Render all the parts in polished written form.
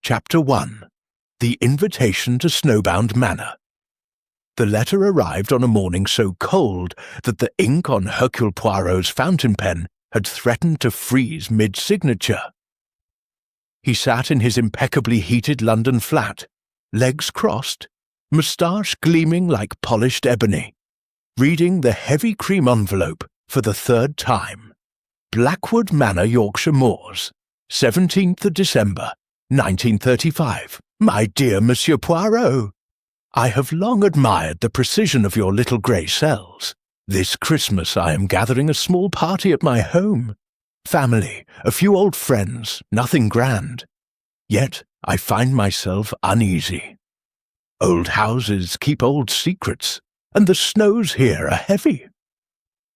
Chapter 1. The Invitation to Snowbound Manor. The letter arrived on a morning so cold that the ink on Hercule Poirot's fountain pen had threatened to freeze mid-signature. He sat in his impeccably heated London flat, legs crossed, moustache gleaming like polished ebony, reading the heavy cream envelope for the third time. Blackwood Manor, Yorkshire Moors, 17th of December, 1935. My dear Monsieur Poirot, I have long admired the precision of your little grey cells. This Christmas I am gathering a small party at my home. Family, a few old friends, nothing grand. Yet I find myself uneasy. Old houses keep old secrets, and the snows here are heavy.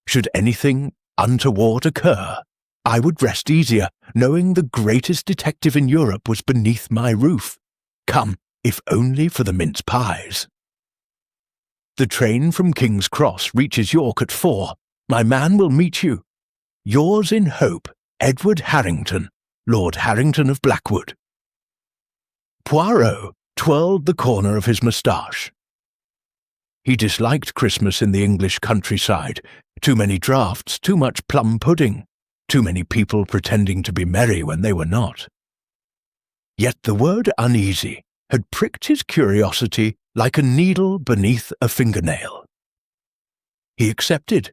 Should anything untoward occur, I would rest easier, knowing the greatest detective in Europe was beneath my roof. Come, if only for the mince pies. The train from King's Cross reaches York at 4. My man will meet you. Yours in hope, Edward Harrington, Lord Harrington of Blackwood. Poirot twirled the corner of his moustache. He disliked Christmas in the English countryside. Too many draughts, too much plum pudding, too many people pretending to be merry when they were not. Yet the word uneasy had pricked his curiosity like a needle beneath a fingernail. He accepted.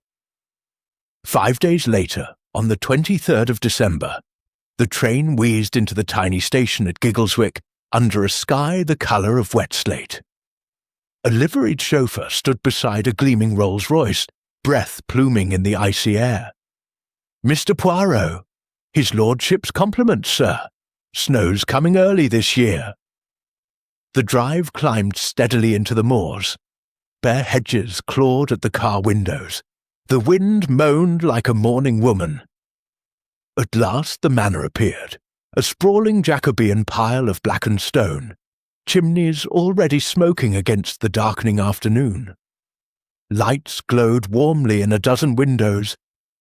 5 days later, on the 23rd of December, the train wheezed into the tiny station at Giggleswick under a sky the colour of wet slate. A liveried chauffeur stood beside a gleaming Rolls-Royce, breath pluming in the icy air. Mr. Poirot, his lordship's compliments, sir. Snow's coming early this year. The drive climbed steadily into the moors. Bare hedges clawed at the car windows. The wind moaned like a mourning woman. At last the manor appeared, a sprawling Jacobean pile of blackened stone, chimneys already smoking against the darkening afternoon. Lights glowed warmly in a dozen windows,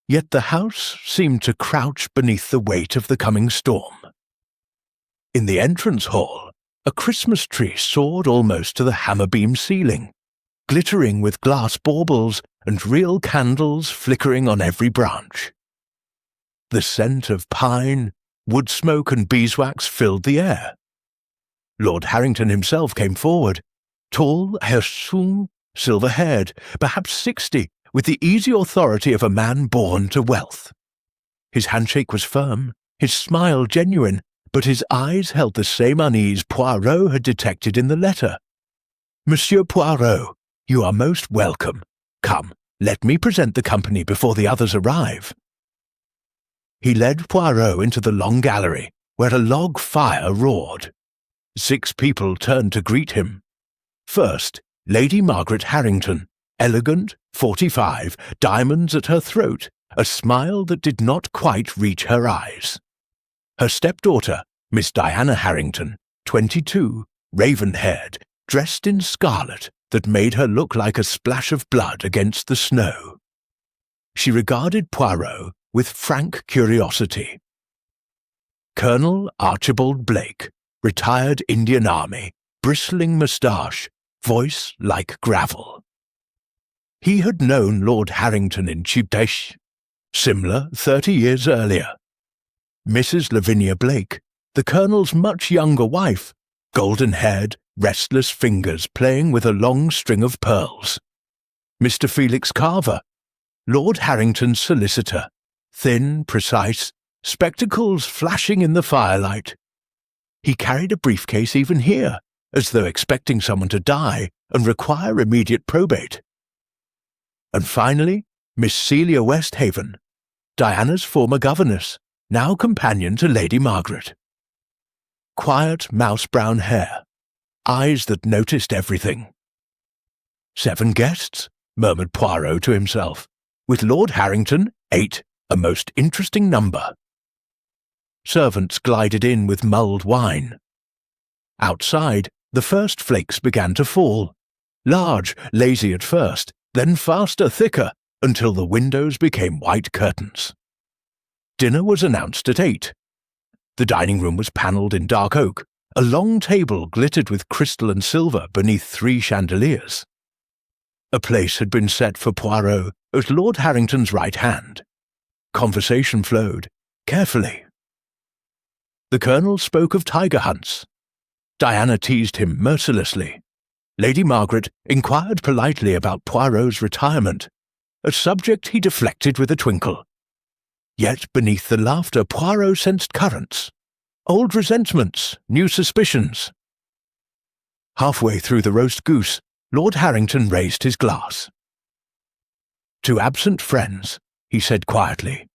yet the house seemed to crouch beneath the weight of the coming storm. In the entrance hall, a Christmas tree soared almost to the hammer-beam ceiling, glittering with glass baubles and real candles flickering on every branch. The scent of pine, wood smoke and beeswax filled the air. Lord Harrington himself came forward, tall, Hercule, silver-haired, perhaps 60, with the easy authority of a man born to wealth. His handshake was firm, his smile genuine, but his eyes held the same unease Poirot had detected in the letter. Monsieur Poirot, you are most welcome. Come, let me present the company before the others arrive. He led Poirot into the long gallery, where a log fire roared. 6 people turned to greet him. First, Lady Margaret Harrington, elegant, 45, diamonds at her throat, a smile that did not quite reach her eyes. Her stepdaughter, Miss Diana Harrington, 22, raven-haired, dressed in scarlet that made her look like a splash of blood against the snow. She regarded Poirot with frank curiosity. Colonel Archibald Blake, retired Indian Army, bristling moustache, voice like gravel. He had known Lord Harrington in Chibdesh, Simla 30 years earlier. Mrs. Lavinia Blake, the Colonel's much younger wife, golden-haired, restless fingers playing with a long string of pearls. Mr. Felix Carver, Lord Harrington's solicitor, thin, precise, spectacles flashing in the firelight. He carried a briefcase even here, as though expecting someone to die and require immediate probate. And finally, Miss Celia Westhaven, Diana's former governess, now companion to Lady Margaret. Quiet mouse-brown hair, eyes that noticed everything. 7 guests, murmured Poirot to himself. With Lord Harrington, 8, a most interesting number. Servants glided in with mulled wine. Outside, the first flakes began to fall, large, lazy at first, then faster, thicker, until the windows became white curtains. Dinner was announced at 8. The dining room was panelled in dark oak, A long table glittered with crystal and silver beneath 3 chandeliers. A place had been set for Poirot at Lord Harrington's right hand. Conversation flowed, carefully. The Colonel spoke of tiger hunts. Diana teased him mercilessly. Lady Margaret inquired politely about Poirot's retirement, a subject he deflected with a twinkle. Yet beneath the laughter Poirot sensed currents, old resentments, new suspicions. Halfway through the roast goose, Lord Harrington raised his glass. "To absent friends," he said quietly.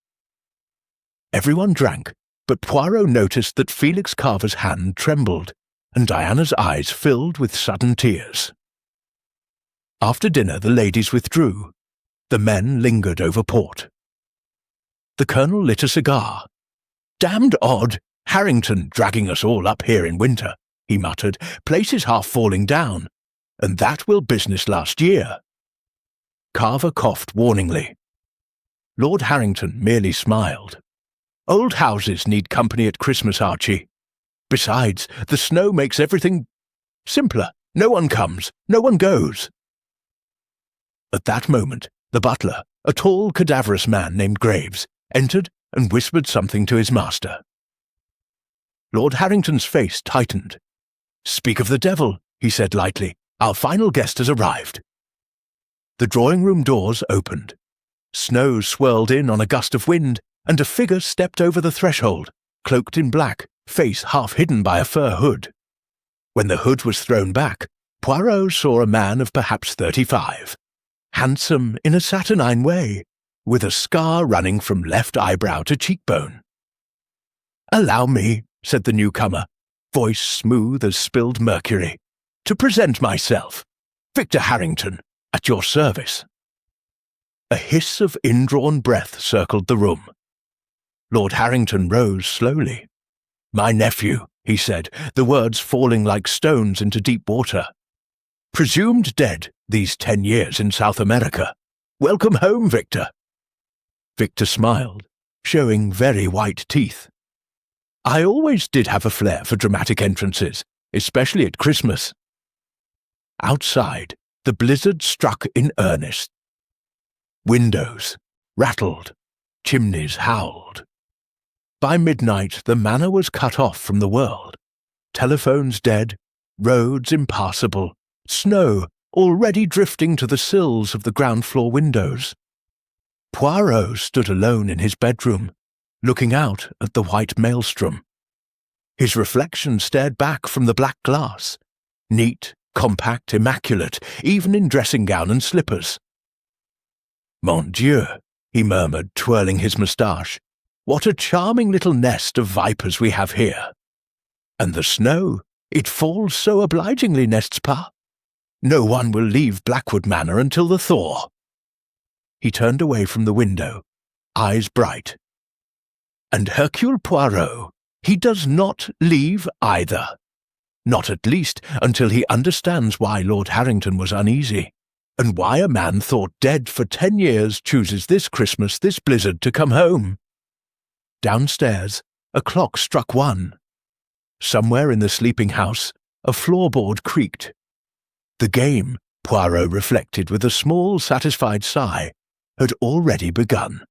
Everyone drank, but Poirot noticed that Felix Carver's hand trembled, and Diana's eyes filled with sudden tears. After dinner the ladies withdrew. The men lingered over port. The Colonel lit a cigar. "Damned odd, Harrington dragging us all up here in winter," he muttered. "Place is half falling down, and that will business last year." Carver coughed warningly. Lord Harrington merely smiled. "Old houses need company at Christmas, Archie. Besides, the snow makes everything simpler. No one comes, no one goes." At that moment, the butler, a tall, cadaverous man named Graves, entered and whispered something to his master. Lord Harrington's face tightened. "Speak of the devil," he said lightly. "Our final guest has arrived." The drawing-room doors opened. Snow swirled in on a gust of wind, and a figure stepped over the threshold, cloaked in black, face half hidden by a fur hood. When the hood was thrown back, Poirot saw a man of perhaps 35, handsome in a saturnine way, with a scar running from left eyebrow to cheekbone. "Allow me," said the newcomer, voice smooth as spilled mercury, "to present myself. Victor Harrington, at your service." A hiss of indrawn breath circled the room. Lord Harrington rose slowly. "My nephew," he said, the words falling like stones into deep water. "Presumed dead these 10 years in South America. Welcome home, Victor." Victor smiled, showing very white teeth. "I always did have a flair for dramatic entrances, especially at Christmas." Outside, the blizzard struck in earnest. Windows rattled, chimneys howled. By midnight, the manor was cut off from the world. Telephones dead, roads impassable, snow already drifting to the sills of the ground-floor windows. Poirot stood alone in his bedroom, looking out at the white maelstrom. His reflection stared back from the black glass, neat, compact, immaculate, even in dressing-gown and slippers. "Mon Dieu," he murmured, twirling his moustache. "What a charming little nest of vipers we have here. And the snow, it falls so obligingly, n'est-ce pas? No one will leave Blackwood Manor until the thaw." He turned away from the window, eyes bright. "And Hercule Poirot, he does not leave either. Not at least until he understands why Lord Harrington was uneasy, and why a man thought dead for 10 years chooses this Christmas, this blizzard, to come home." Downstairs, a clock struck 1. Somewhere in the sleeping house, a floorboard creaked. The game, Poirot reflected with a small, satisfied sigh, had already begun.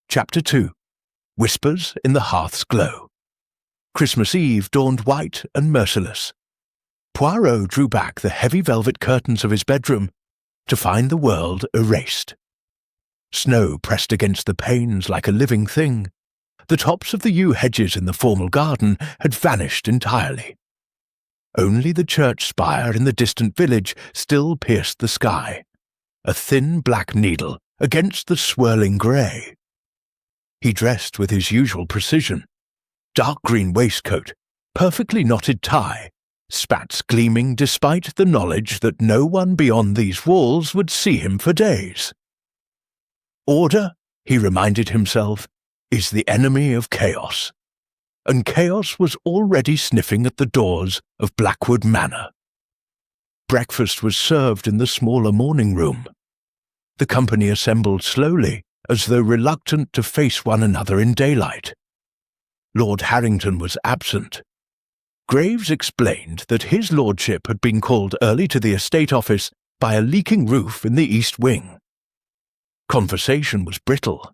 Chapter 2. Whispers in the Hearth's Glow. Christmas Eve dawned white and merciless. Poirot drew back the heavy velvet curtains of his bedroom to find the world erased. Snow pressed against the panes like a living thing. The tops of the yew hedges in the formal garden had vanished entirely. Only the church spire in the distant village still pierced the sky, a thin black needle against the swirling grey. He dressed with his usual precision. Dark green waistcoat, perfectly knotted tie, spats gleaming despite the knowledge that no one beyond these walls would see him for days. Order, he reminded himself, is the enemy of chaos, and chaos was already sniffing at the doors of Blackwood Manor. Breakfast was served in the smaller morning room. The company assembled slowly, as though reluctant to face one another in daylight. Lord Harrington was absent. Graves explained that his lordship had been called early to the estate office by a leaking roof in the east wing. Conversation was brittle.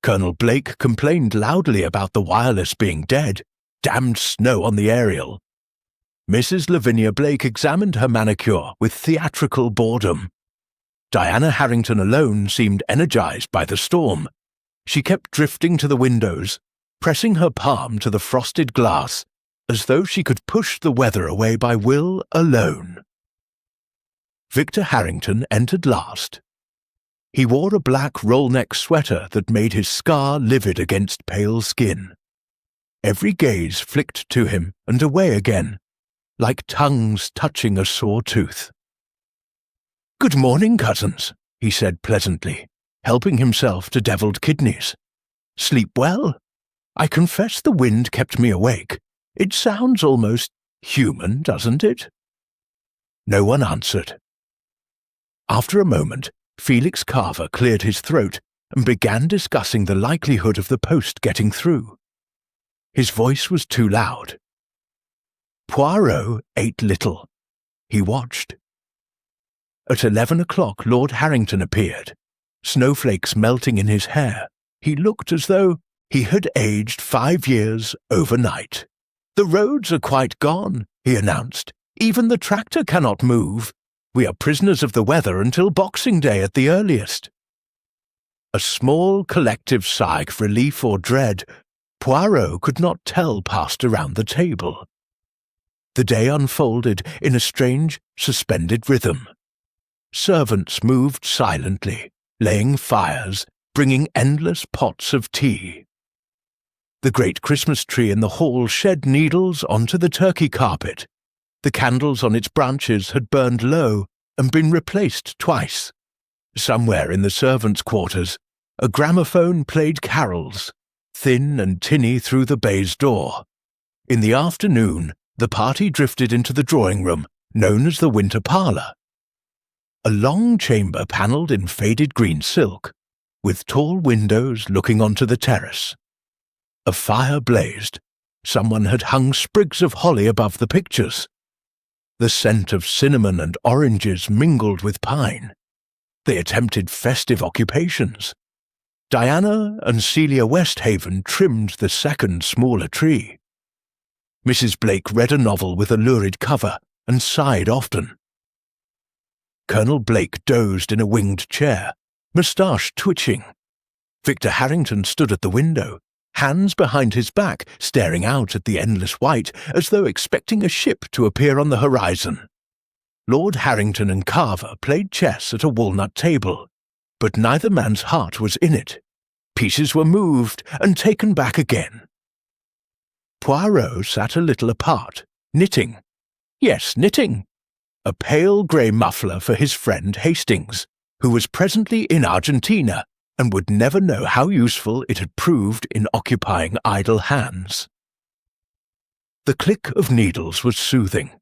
Colonel Blake complained loudly about the wireless being dead, damned snow on the aerial. Mrs. Lavinia Blake examined her manicure with theatrical boredom. Diana Harrington alone seemed energized by the storm. She kept drifting to the windows, pressing her palm to the frosted glass, as though she could push the weather away by will alone. Victor Harrington entered last. He wore a black roll-neck sweater that made his scar livid against pale skin. Every gaze flicked to him and away again, like tongues touching a sore tooth. "Good morning, cousins," he said pleasantly, helping himself to devilled kidneys. "Sleep well? I confess the wind kept me awake. It sounds almost human, doesn't it?" No one answered. After a moment, Felix Carver cleared his throat and began discussing the likelihood of the post getting through. His voice was too loud. Poirot ate little. He watched. At 11 o'clock Lord Harrington appeared, snowflakes melting in his hair. He looked as though he had aged 5 years overnight. "The roads are quite gone," he announced. "Even the tractor cannot move. We are prisoners of the weather until Boxing Day at the earliest." A small collective sigh of relief or dread, Poirot could not tell, passed around the table. The day unfolded in a strange, suspended rhythm. Servants moved silently, laying fires, bringing endless pots of tea. The great Christmas tree in the hall shed needles onto the turkey carpet. The candles on its branches had burned low and been replaced twice. Somewhere in the servants' quarters, a gramophone played carols, thin and tinny through the baize door. In the afternoon, the party drifted into the drawing-room, known as the winter parlour. A long chamber panelled in faded green silk, with tall windows looking onto the terrace. A fire blazed. Someone had hung sprigs of holly above the pictures. The scent of cinnamon and oranges mingled with pine. They attempted festive occupations. Diana and Celia Westhaven trimmed the second smaller tree. Mrs. Blake read a novel with a lurid cover and sighed often. Colonel Blake dozed in a winged chair, moustache twitching. Victor Harrington stood at the window, hands behind his back, staring out at the endless white as though expecting a ship to appear on the horizon. Lord Harrington and Carver played chess at a walnut table, but neither man's heart was in it. Pieces were moved and taken back again. Poirot sat a little apart, knitting. Yes, knitting. A pale grey muffler for his friend Hastings, who was presently in Argentina and would never know how useful it had proved in occupying idle hands. The click of needles was soothing,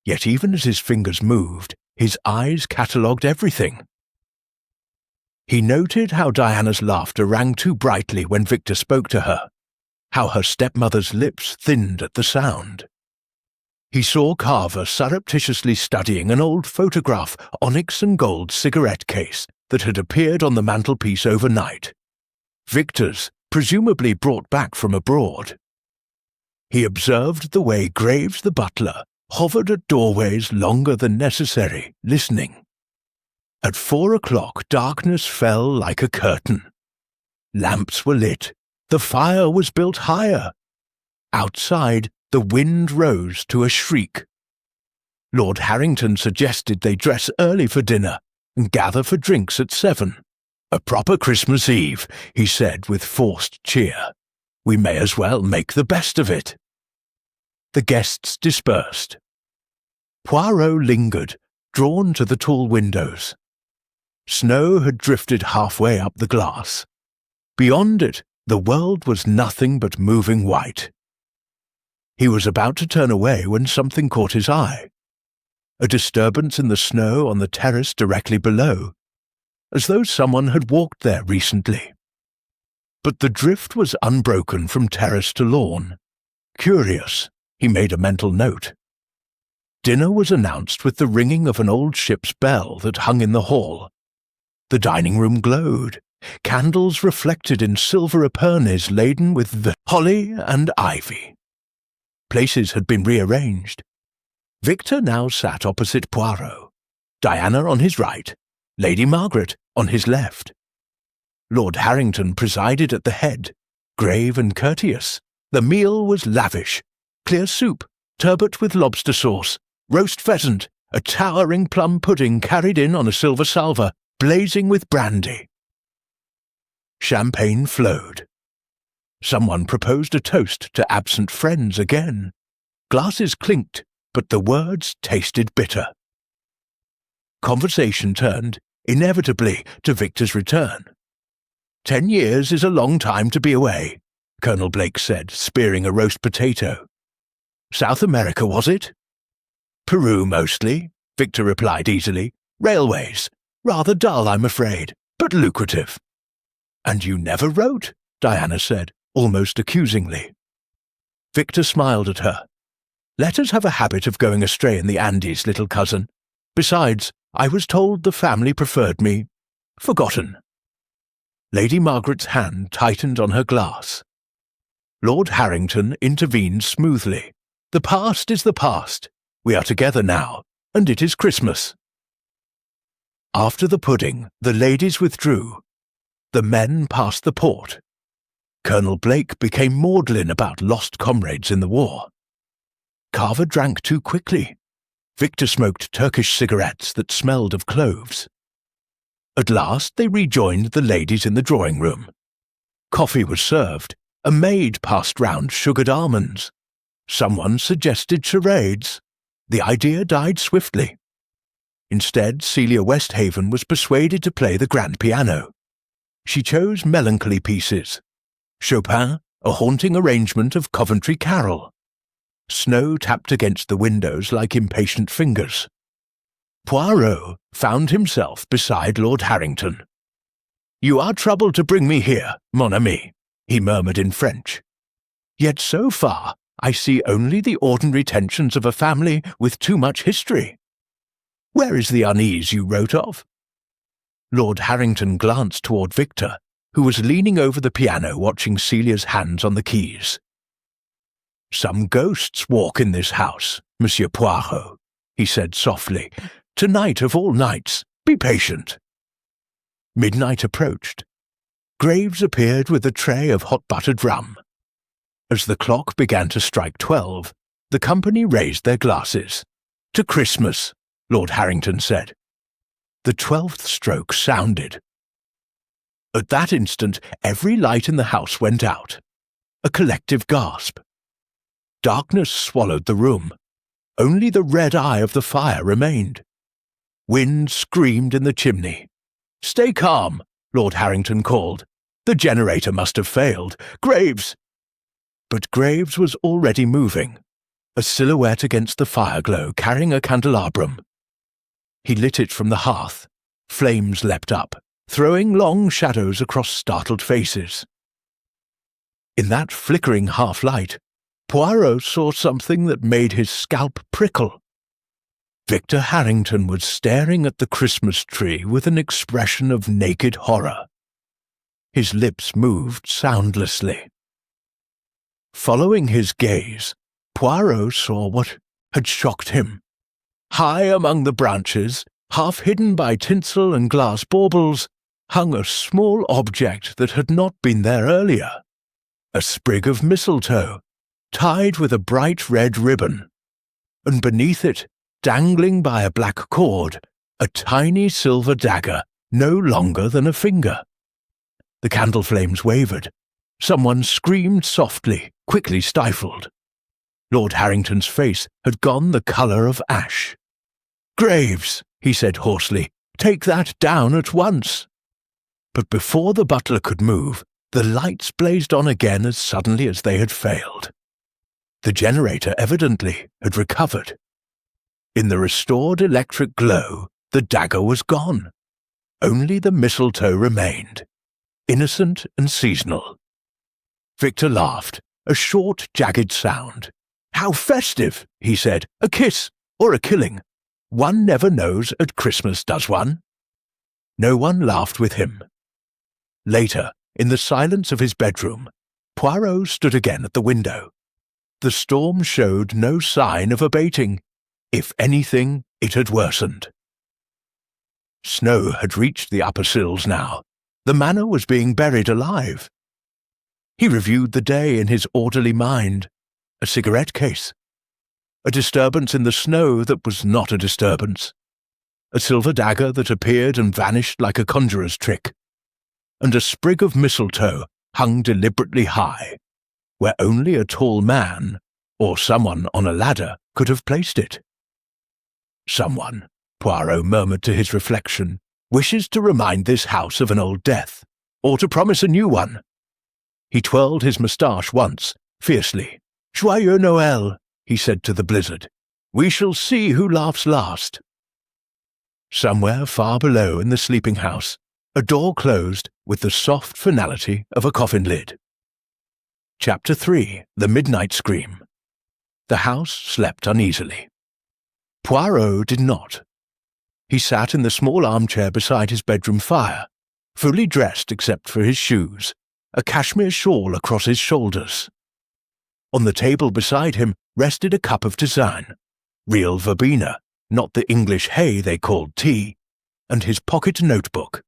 yet even as his fingers moved, his eyes catalogued everything. He noted how Diana's laughter rang too brightly when Victor spoke to her, how her stepmother's lips thinned at the sound. He saw Carver surreptitiously studying an old photograph onyx and gold cigarette case that had appeared on the mantelpiece overnight. Victor's, presumably brought back from abroad. He observed the way Graves the butler hovered at doorways longer than necessary, listening. At 4 o'clock darkness fell like a curtain. Lamps were lit. The fire was built higher. Outside, the wind rose to a shriek. Lord Harrington suggested they dress early for dinner and gather for drinks at 7. "A proper Christmas Eve," he said with forced cheer. "We may as well make the best of it." The guests dispersed. Poirot lingered, drawn to the tall windows. Snow had drifted halfway up the glass. Beyond it, the world was nothing but moving white. He was about to turn away when something caught his eye. A disturbance in the snow on the terrace directly below, as though someone had walked there recently. But the drift was unbroken from terrace to lawn. Curious, He made a mental note. Dinner was announced with the ringing of an old ship's bell that hung in the hall. The dining room glowed. Candles reflected in silver epergnes laden with holly and ivy. Places had been rearranged. Victor now sat opposite Poirot, Diana on his right, Lady Margaret on his left. Lord Harrington presided at the head, grave and courteous. The meal was lavish. Clear soup, turbot with lobster sauce, roast pheasant, a towering plum pudding carried in on a silver salver, blazing with brandy. Champagne flowed. Someone proposed a toast to absent friends again. Glasses clinked, but the words tasted bitter. Conversation turned, inevitably, to Victor's return. 10 years is a long time to be away, Colonel Blake said, spearing a roast potato. South America, was it? Peru, mostly, Victor replied easily. Railways. Rather dull, I'm afraid, but lucrative. And you never wrote, Diana said, almost accusingly. Victor smiled at her. Letters have a habit of going astray in the Andes, little cousin. Besides, I was told the family preferred me. Forgotten. Lady Margaret's hand tightened on her glass. Lord Harrington intervened smoothly. The past is the past. We are together now, and it is Christmas. After the pudding, the ladies withdrew. The men passed the port. Colonel Blake became maudlin about lost comrades in the war. Carver drank too quickly. Victor smoked Turkish cigarettes that smelled of cloves. At last they rejoined the ladies in the drawing-room. Coffee was served. A maid passed round sugared almonds. Someone suggested charades. The idea died swiftly. Instead, Celia Westhaven was persuaded to play the grand piano. She chose melancholy pieces. Chopin, a haunting arrangement of Coventry Carol. Snow tapped against the windows like impatient fingers. Poirot found himself beside Lord Harrington. "You are troubled to bring me here, mon ami," he murmured in French. "Yet so far I see only the ordinary tensions of a family with too much history. Where is the unease you wrote of?" Lord Harrington glanced toward Victor, who was leaning over the piano watching Celia's hands on the keys. "Some ghosts walk in this house, Monsieur Poirot," he said softly. "Tonight of all nights, be patient." Midnight approached. Graves appeared with a tray of hot-buttered rum. As the clock began to strike 12, the company raised their glasses. "To Christmas," Lord Harrington said. The 12th stroke sounded. At that instant, every light in the house went out. A collective gasp. Darkness swallowed the room. Only the red eye of the fire remained. Wind screamed in the chimney. "Stay calm," Lord Harrington called. "The generator must have failed. Graves!" But Graves was already moving, a silhouette against the fireglow carrying a candelabrum. He lit it from the hearth. Flames leapt up, throwing long shadows across startled faces. In that flickering half-light, Poirot saw something that made his scalp prickle. Victor Harrington was staring at the Christmas tree with an expression of naked horror. His lips moved soundlessly. Following his gaze, Poirot saw what had shocked him. High among the branches, half hidden by tinsel and glass baubles, hung a small object that had not been there earlier. A sprig of mistletoe, tied with a bright red ribbon, and beneath it, dangling by a black cord, a tiny silver dagger no longer than a finger. The candle flames wavered. Someone screamed softly, quickly stifled. Lord Harrington's face had gone the colour of ash. "Graves," he said hoarsely, "take that down at once." But before the butler could move, the lights blazed on again as suddenly as they had failed. The generator evidently had recovered. In the restored electric glow, the dagger was gone. Only the mistletoe remained, innocent and seasonal. Victor laughed, a short, jagged sound. "How festive," he said. "A kiss, or a killing. One never knows at Christmas, does one?" No one laughed with him. Later, in the silence of his bedroom, Poirot stood again at the window. The storm showed no sign of abating. If anything, it had worsened. Snow had reached the upper sills now. The manor was being buried alive. He reviewed the day in his orderly mind. A cigarette case. A disturbance in the snow that was not a disturbance. A silver dagger that appeared and vanished like a conjurer's trick. And a sprig of mistletoe hung deliberately high, where only a tall man, or someone on a ladder, could have placed it. Someone, Poirot murmured to his reflection, wishes to remind this house of an old death, or to promise a new one. He twirled his moustache once, fiercely. "Joyeux Noël," he said to the blizzard. "We shall see who laughs last." Somewhere far below in the sleeping house, a door closed with the soft finality of a coffin lid. Chapter 3. The Midnight Scream. The house slept uneasily. Poirot did not. He sat in the small armchair beside his bedroom fire, fully dressed except for his shoes, a cashmere shawl across his shoulders. On the table beside him rested a cup of tisane, real verbena, not the English hay they called tea, and his pocket notebook.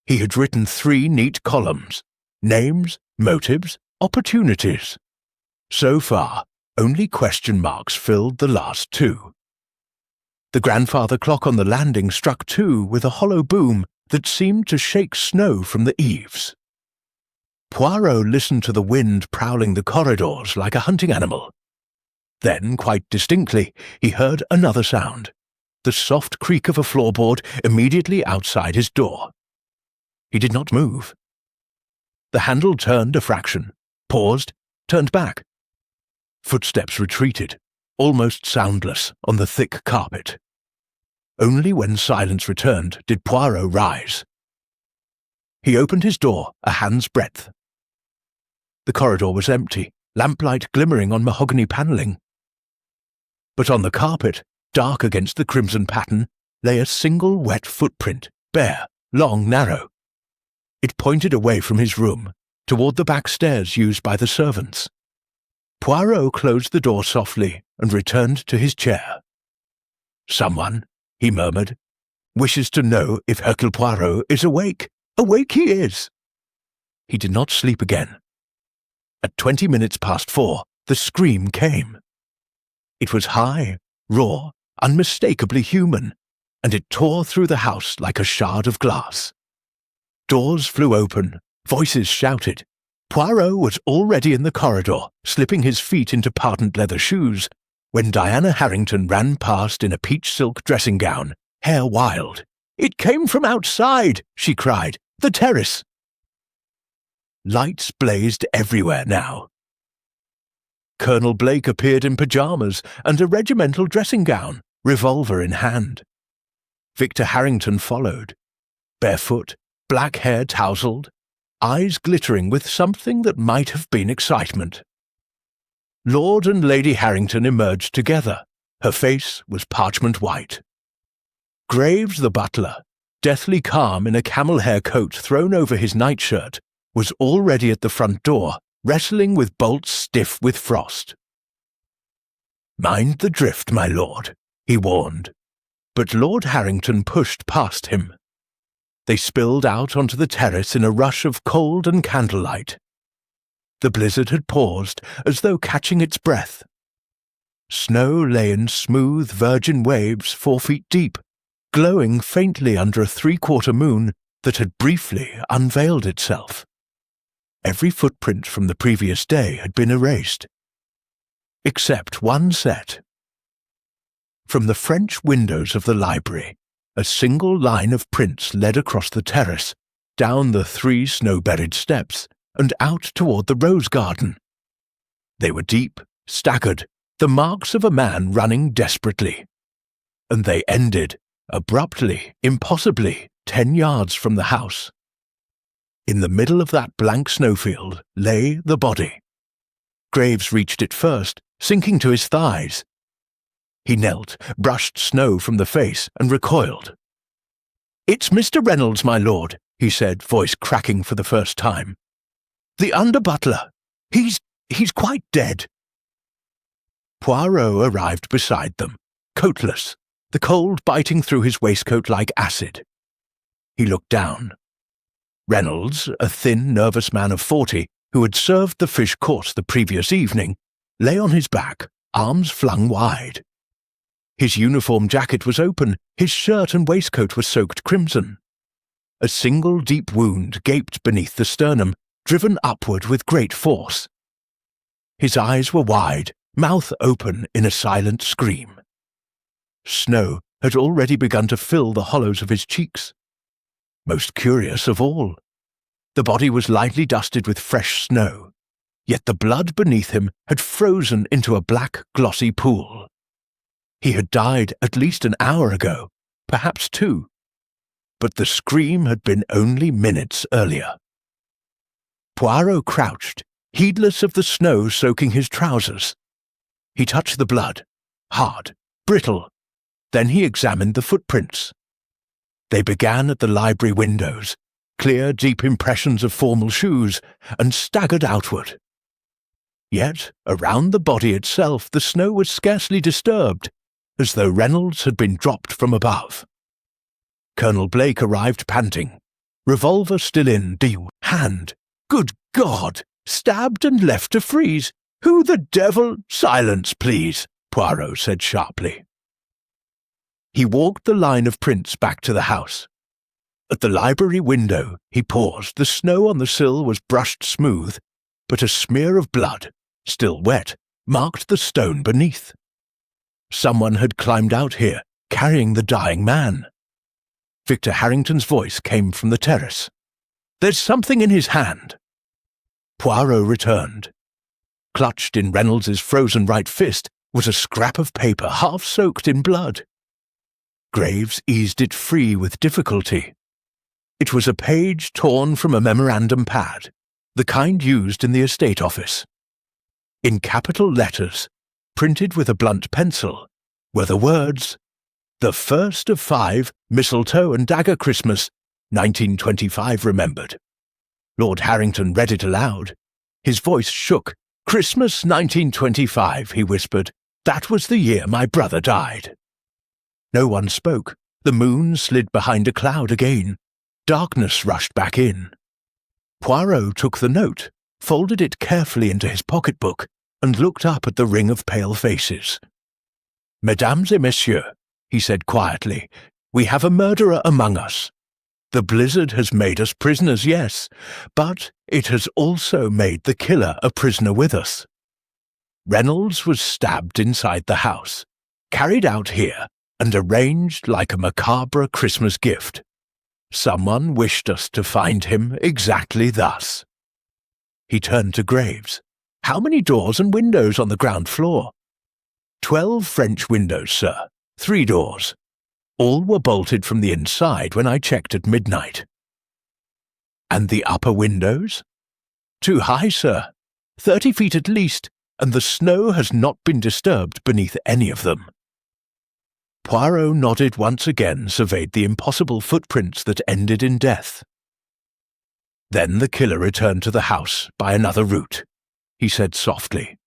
He had written 3 neat columns: names, motives, opportunities. So far, only question marks filled the last 2. The grandfather clock on the landing struck 2 with a hollow boom that seemed to shake snow from the eaves. Poirot listened to the wind prowling the corridors like a hunting animal. Then, quite distinctly, he heard another sound, the soft creak of a floorboard immediately outside his door. He did not move. The handle turned a fraction, paused, turned back. Footsteps retreated, almost soundless, on the thick carpet. Only when silence returned did Poirot rise. He opened his door a hand's breadth. The corridor was empty, lamplight glimmering on mahogany panelling. But on the carpet, dark against the crimson pattern, lay a single wet footprint, bare, long, narrow. It pointed away from his room, toward the back stairs used by the servants. Poirot closed the door softly and returned to his chair. "Someone," he murmured, "wishes to know if Hercule Poirot is awake. Awake he is!" He did not sleep again. At 20 minutes past 4, the scream came. It was high, raw, unmistakably human, and it tore through the house like a shard of glass. Doors flew open, voices shouted. Poirot was already in the corridor, slipping his feet into patent leather shoes, when Diana Harrington ran past in a peach silk dressing gown, hair wild. "It came from outside," she cried. "The terrace." Lights blazed everywhere now. Colonel Blake appeared in pyjamas and a regimental dressing gown, revolver in hand. Victor Harrington followed, barefoot, black hair tousled, eyes glittering with something that might have been excitement. Lord and Lady Harrington emerged together. Her face was parchment white. Graves the butler, deathly calm in a camel-hair coat thrown over his nightshirt, was already at the front door, wrestling with bolts stiff with frost. "Mind the drift, my lord," he warned. But Lord Harrington pushed past him. They spilled out onto the terrace in a rush of cold and candlelight. The blizzard had paused, as though catching its breath. Snow lay in smooth, virgin waves 4 feet deep, glowing faintly under a 3/4 moon that had briefly unveiled itself. Every footprint from the previous day had been erased, except one set. From the French windows of the library, a single line of prints led across the terrace, down the 3 snow-buried steps, and out toward the rose garden. They were deep, staggered, the marks of a man running desperately. And they ended, abruptly, impossibly, 10 yards from the house. In the middle of that blank snowfield lay the body. Graves reached it first, sinking to his thighs. He knelt, brushed snow from the face, and recoiled. "It's Mr. Reynolds, my lord," he said, voice cracking for the first time. "The under-butler. He's quite dead." Poirot arrived beside them, coatless, the cold biting through his waistcoat like acid. He looked down. Reynolds, a thin, nervous man of 40, who had served the fish course the previous evening, lay on his back, arms flung wide. His uniform jacket was open, his shirt and waistcoat were soaked crimson. A single deep wound gaped beneath the sternum, driven upward with great force. His eyes were wide, mouth open in a silent scream. Snow had already begun to fill the hollows of his cheeks. Most curious of all, the body was lightly dusted with fresh snow, yet the blood beneath him had frozen into a black, glossy pool. He had died at least an hour ago, perhaps 2, but the scream had been only minutes earlier. Poirot crouched, heedless of the snow soaking his trousers. He touched the blood, hard, brittle. Then he examined the footprints. They began at the library windows, clear, deep impressions of formal shoes, and staggered outward. Yet, around the body itself, the snow was scarcely disturbed, as though Reynolds had been dropped from above. Colonel Blake arrived panting, revolver still in hand. "Good God! Stabbed and left to freeze! Who the devil—" "Silence, please," Poirot said sharply. He walked the line of prints back to the house. At the library window, he paused. The snow on the sill was brushed smooth, but a smear of blood, still wet, marked the stone beneath. Someone had climbed out here, carrying the dying man. Victor Harrington's voice came from the terrace. "There's something in his hand." Poirot returned. Clutched in Reynolds's frozen right fist was a scrap of paper half soaked in blood. Graves eased it free with difficulty. It was a page torn from a memorandum pad, the kind used in the estate office. In capital letters, printed with a blunt pencil, were the words, "The 1st of 5, Mistletoe and Dagger Christmas, 1925 remembered." Lord Harrington read it aloud. His voice shook. "Christmas 1925, he whispered. "That was the year my brother died." No one spoke. The moon slid behind a cloud again. Darkness rushed back in. Poirot took the note, folded it carefully into his pocketbook, and looked up at the ring of pale faces. "Mesdames et messieurs," he said quietly, "we have a murderer among us. The blizzard has made us prisoners, yes, but it has also made the killer a prisoner with us. Reynolds was stabbed inside the house, carried out here, and arranged like a macabre Christmas gift. Someone wished us to find him exactly thus." He turned to Graves. "How many doors and windows on the ground floor?" 12 French windows, sir. 3 doors. All were bolted from the inside when I checked at midnight." "And the upper windows?" "Too high, sir. 30 feet at least, and the snow has not been disturbed beneath any of them." Poirot nodded once again, surveyed the impossible footprints that ended in death. "Then the killer returned to the house by another route," he said softly.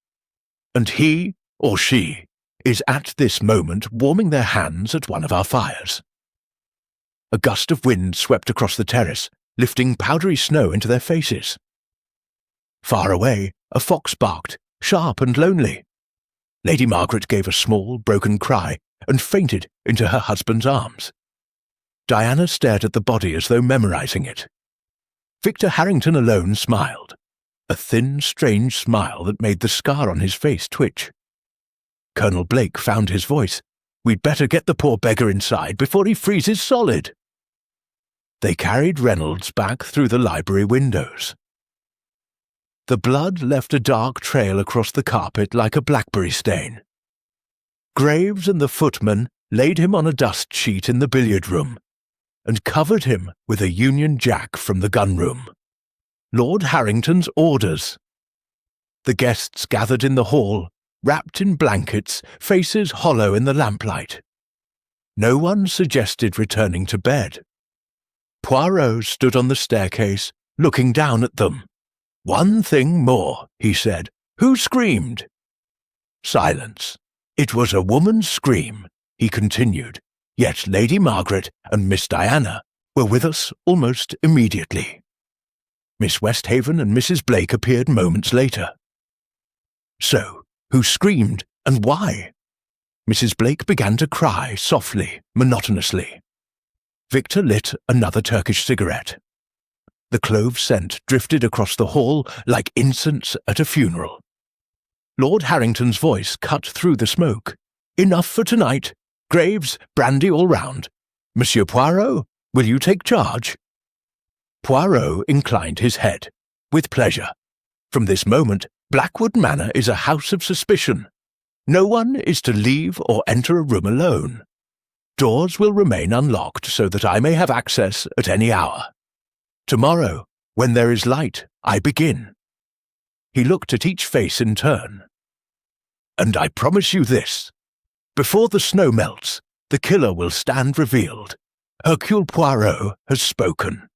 "And he, or she, is at this moment warming their hands at one of our fires." A gust of wind swept across the terrace, lifting powdery snow into their faces. Far away, a fox barked, sharp and lonely. Lady Margaret gave a small, broken cry and fainted into her husband's arms. Diana stared at the body as though memorizing it. Victor Harrington alone smiled, a thin, strange smile that made the scar on his face twitch. Colonel Blake found his voice. "We'd better get the poor beggar inside before he freezes solid." They carried Reynolds back through the library windows. The blood left a dark trail across the carpet like a blackberry stain. Graves and the footman laid him on a dust sheet in the billiard room and covered him with a Union Jack from the gun room. Lord Harrington's orders. The guests gathered in the hall, wrapped in blankets, faces hollow in the lamplight. No one suggested returning to bed. Poirot stood on the staircase, looking down at them. "One thing more," he said. "Who screamed?" Silence. "It was a woman's scream," he continued, "yet Lady Margaret and Miss Diana were with us almost immediately." Miss Westhaven and Mrs. Blake appeared moments later. So, who screamed, and why? Mrs. Blake began to cry softly, monotonously. Victor lit another Turkish cigarette. The clove scent drifted across the hall like incense at a funeral. Lord Harrington's voice cut through the smoke. "Enough for tonight. Graves, brandy all round. Monsieur Poirot, will you take charge?" Poirot inclined his head. "With pleasure. From this moment, Blackwood Manor is a house of suspicion. No one is to leave or enter a room alone. Doors will remain unlocked so that I may have access at any hour. Tomorrow, when there is light, I begin." He looked at each face in turn. "And I promise you this. Before the snow melts, the killer will stand revealed. Hercule Poirot has spoken."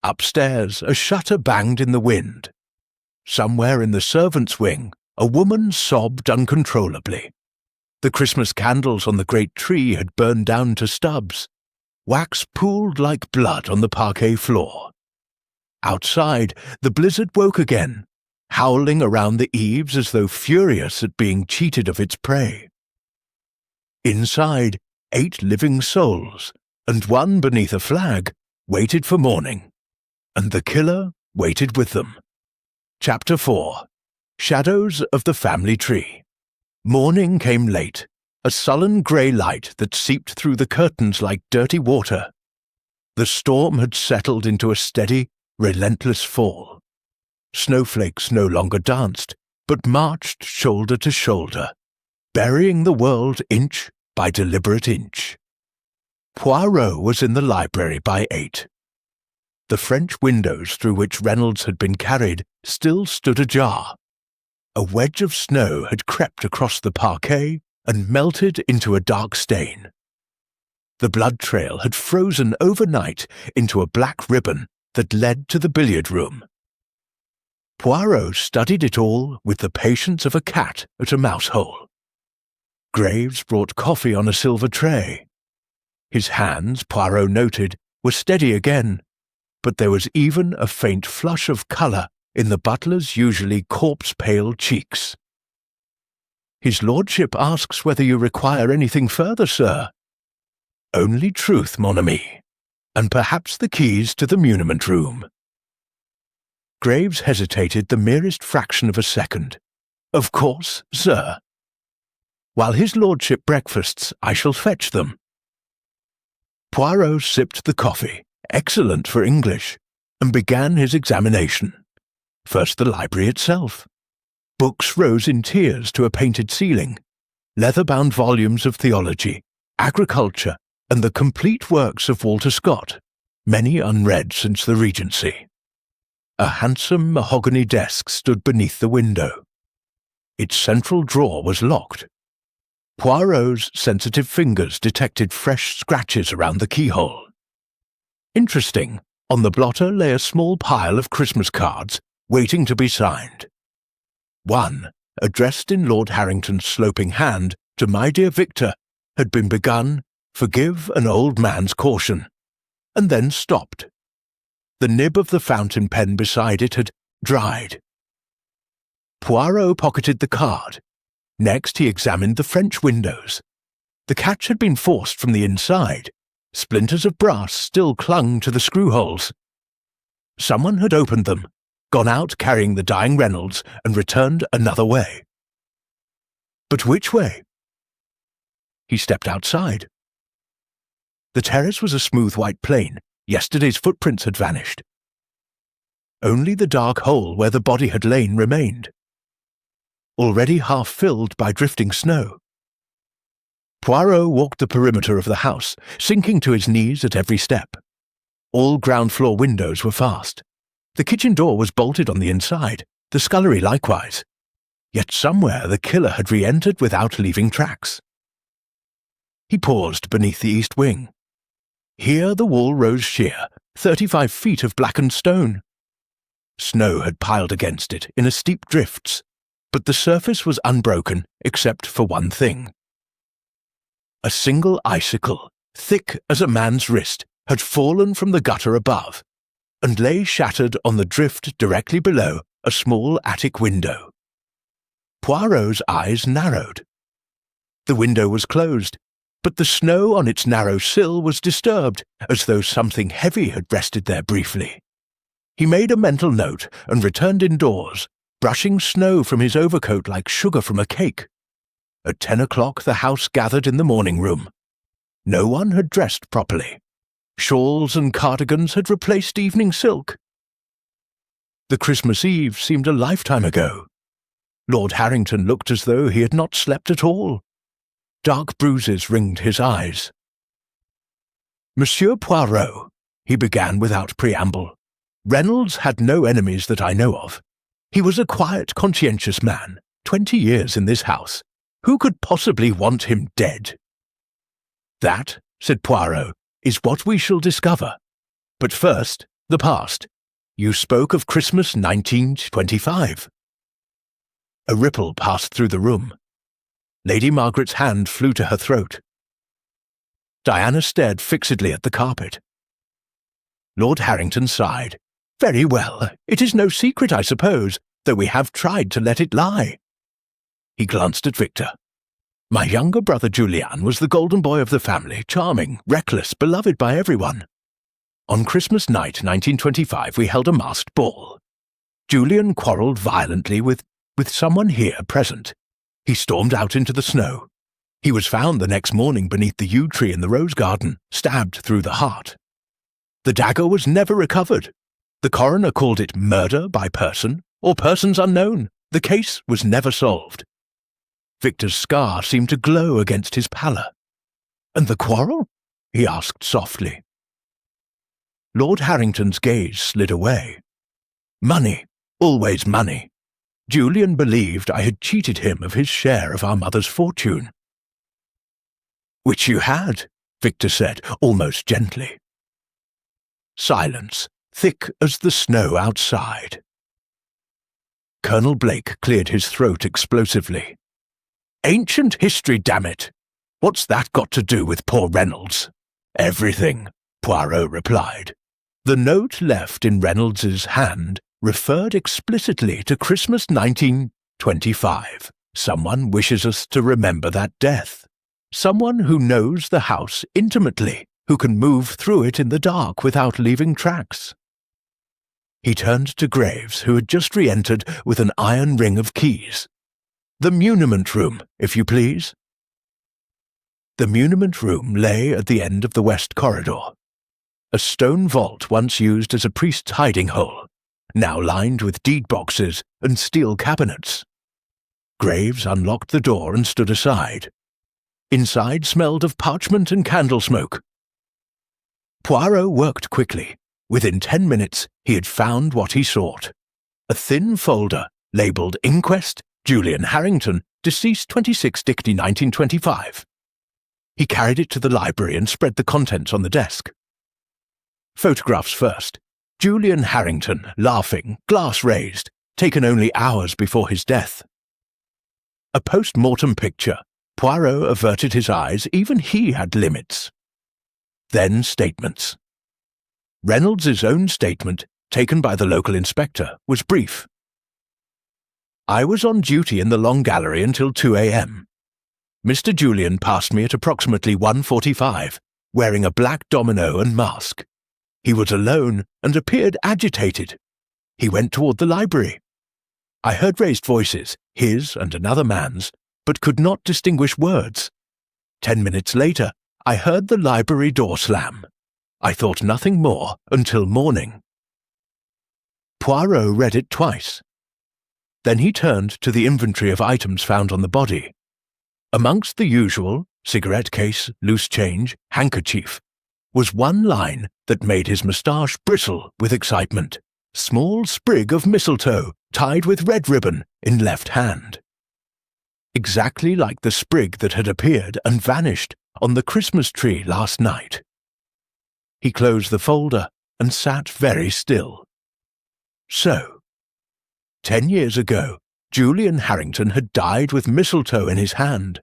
Upstairs, a shutter banged in the wind. Somewhere in the servants' wing, a woman sobbed uncontrollably. The Christmas candles on the great tree had burned down to stubs. Wax pooled like blood on the parquet floor. Outside, the blizzard woke again, howling around the eaves as though furious at being cheated of its prey. Inside, 8 living souls, and one beneath a flag, waited for morning, and the killer waited with them. Chapter 4. Shadows of the Family Tree. Morning came late, a sullen grey light that seeped through the curtains like dirty water. The storm had settled into a steady, relentless fall. Snowflakes no longer danced, but marched shoulder to shoulder, burying the world inch by deliberate inch. Poirot was in the library by 8. The French windows through which Reynolds had been carried still stood ajar. A wedge of snow had crept across the parquet and melted into a dark stain. The blood trail had frozen overnight into a black ribbon that led to the billiard room. Poirot studied it all with the patience of a cat at a mouse hole. Graves brought coffee on a silver tray. His hands, Poirot noted, were steady again, but there was even a faint flush of colour in the butler's usually corpse-pale cheeks. "His lordship asks whether you require anything further, sir." "Only truth, mon ami, and perhaps the keys to the muniment room." Graves hesitated the merest fraction of a second. "Of course, sir. While his lordship breakfasts, I shall fetch them." Poirot sipped the coffee, excellent for English, and began his examination. First the library itself. Books rose in tiers to a painted ceiling, leather-bound volumes of theology, agriculture, and the complete works of Walter Scott, many unread since the Regency. A handsome mahogany desk stood beneath the window. Its central drawer was locked. Poirot's sensitive fingers detected fresh scratches around the keyhole. Interesting, on the blotter lay a small pile of Christmas cards, waiting to be signed. One, addressed in Lord Harrington's sloping hand to "My dear Victor," had been begun, "Forgive an old man's caution," and then stopped. The nib of the fountain pen beside it had dried. Poirot pocketed the card. Next he examined the French windows. The catch had been forced from the inside. Splinters of brass still clung to the screw-holes. Someone had opened them, gone out carrying the dying Reynolds, and returned another way. But which way? He stepped outside. The terrace was a smooth white plain. Yesterday's footprints had vanished. Only the dark hole where the body had lain remained, already half filled by drifting snow. Poirot walked the perimeter of the house, sinking to his knees at every step. All ground-floor windows were fast. The kitchen door was bolted on the inside, the scullery likewise. Yet somewhere the killer had re-entered without leaving tracks. He paused beneath the east wing. Here the wall rose sheer, 35 feet of blackened stone. Snow had piled against it in a steep drifts, but the surface was unbroken except for one thing. A single icicle, thick as a man's wrist, had fallen from the gutter above, and lay shattered on the drift directly below a small attic window. Poirot's eyes narrowed. The window was closed, but the snow on its narrow sill was disturbed, as though something heavy had rested there briefly. He made a mental note and returned indoors, brushing snow from his overcoat like sugar from a cake. At 10 o'clock the house gathered in the morning room. No one had dressed properly. Shawls and cardigans had replaced evening silk. The Christmas Eve seemed a lifetime ago. Lord Harrington looked as though he had not slept at all. Dark bruises ringed his eyes. "Monsieur Poirot," he began without preamble, "Reynolds had no enemies that I know of. He was a quiet, conscientious man, 20 years in this house. Who could possibly want him dead?" "That," said Poirot, "is what we shall discover. But first, the past. You spoke of Christmas 1925. A ripple passed through the room. Lady Margaret's hand flew to her throat. Diana stared fixedly at the carpet. Lord Harrington sighed. "Very well, it is no secret, I suppose, though we have tried to let it lie." He glanced at Victor. "My younger brother Julian was the golden boy of the family, charming, reckless, beloved by everyone. On Christmas night 1925 we held a masked ball. Julian quarrelled violently with someone here present. He stormed out into the snow. He was found the next morning beneath the yew tree in the rose garden, stabbed through the heart. The dagger was never recovered. The coroner called it murder by person, or persons unknown. The case was never solved." Victor's scar seemed to glow against his pallor. "And the quarrel?" he asked softly. Lord Harrington's gaze slid away. "Money, always money. Julian believed I had cheated him of his share of our mother's fortune." "Which you had," Victor said, almost gently. Silence, thick as the snow outside. Colonel Blake cleared his throat explosively. "Ancient history, damn it! What's that got to do with poor Reynolds?" "Everything," Poirot replied. The note left in Reynolds's hand referred explicitly to Christmas 1925. Someone wishes us to remember that death. Someone who knows the house intimately, who can move through it in the dark without leaving tracks. He turned to Graves, who had just re-entered with an iron ring of keys. "The muniment room, if you please." The muniment room lay at the end of the west corridor. A stone vault once used as a priest's hiding hole, now lined with deed boxes and steel cabinets. Graves unlocked the door and stood aside. Inside smelled of parchment and candle smoke. Poirot worked quickly. Within 10 minutes he had found what he sought. A thin folder labelled Inquest, Julian Harrington, deceased 26 Dickney 1925. He carried it to the library and spread the contents on the desk. Photographs first. Julian Harrington, laughing, glass raised, taken only hours before his death. A post-mortem picture. Poirot averted his eyes. Even he had limits. Then statements. Reynolds's own statement, taken by the local inspector, was brief. "I was on duty in the Long Gallery until 2 a.m. Mr. Julian passed me at approximately 1:45, wearing a black domino and mask. He was alone and appeared agitated. He went toward the library. I heard raised voices, his and another man's, but could not distinguish words. 10 minutes later, I heard the library door slam. I thought nothing more until morning." Poirot read it twice. Then he turned to the inventory of items found on the body. Amongst the usual, cigarette case, loose change, handkerchief, was one line that made his moustache bristle with excitement. Small sprig of mistletoe, tied with red ribbon, in left hand. exactly like the sprig that had appeared and vanished on the Christmas tree last night. He closed the folder and sat very still. So, 10 years ago, Julian Harrington had died with mistletoe in his hand.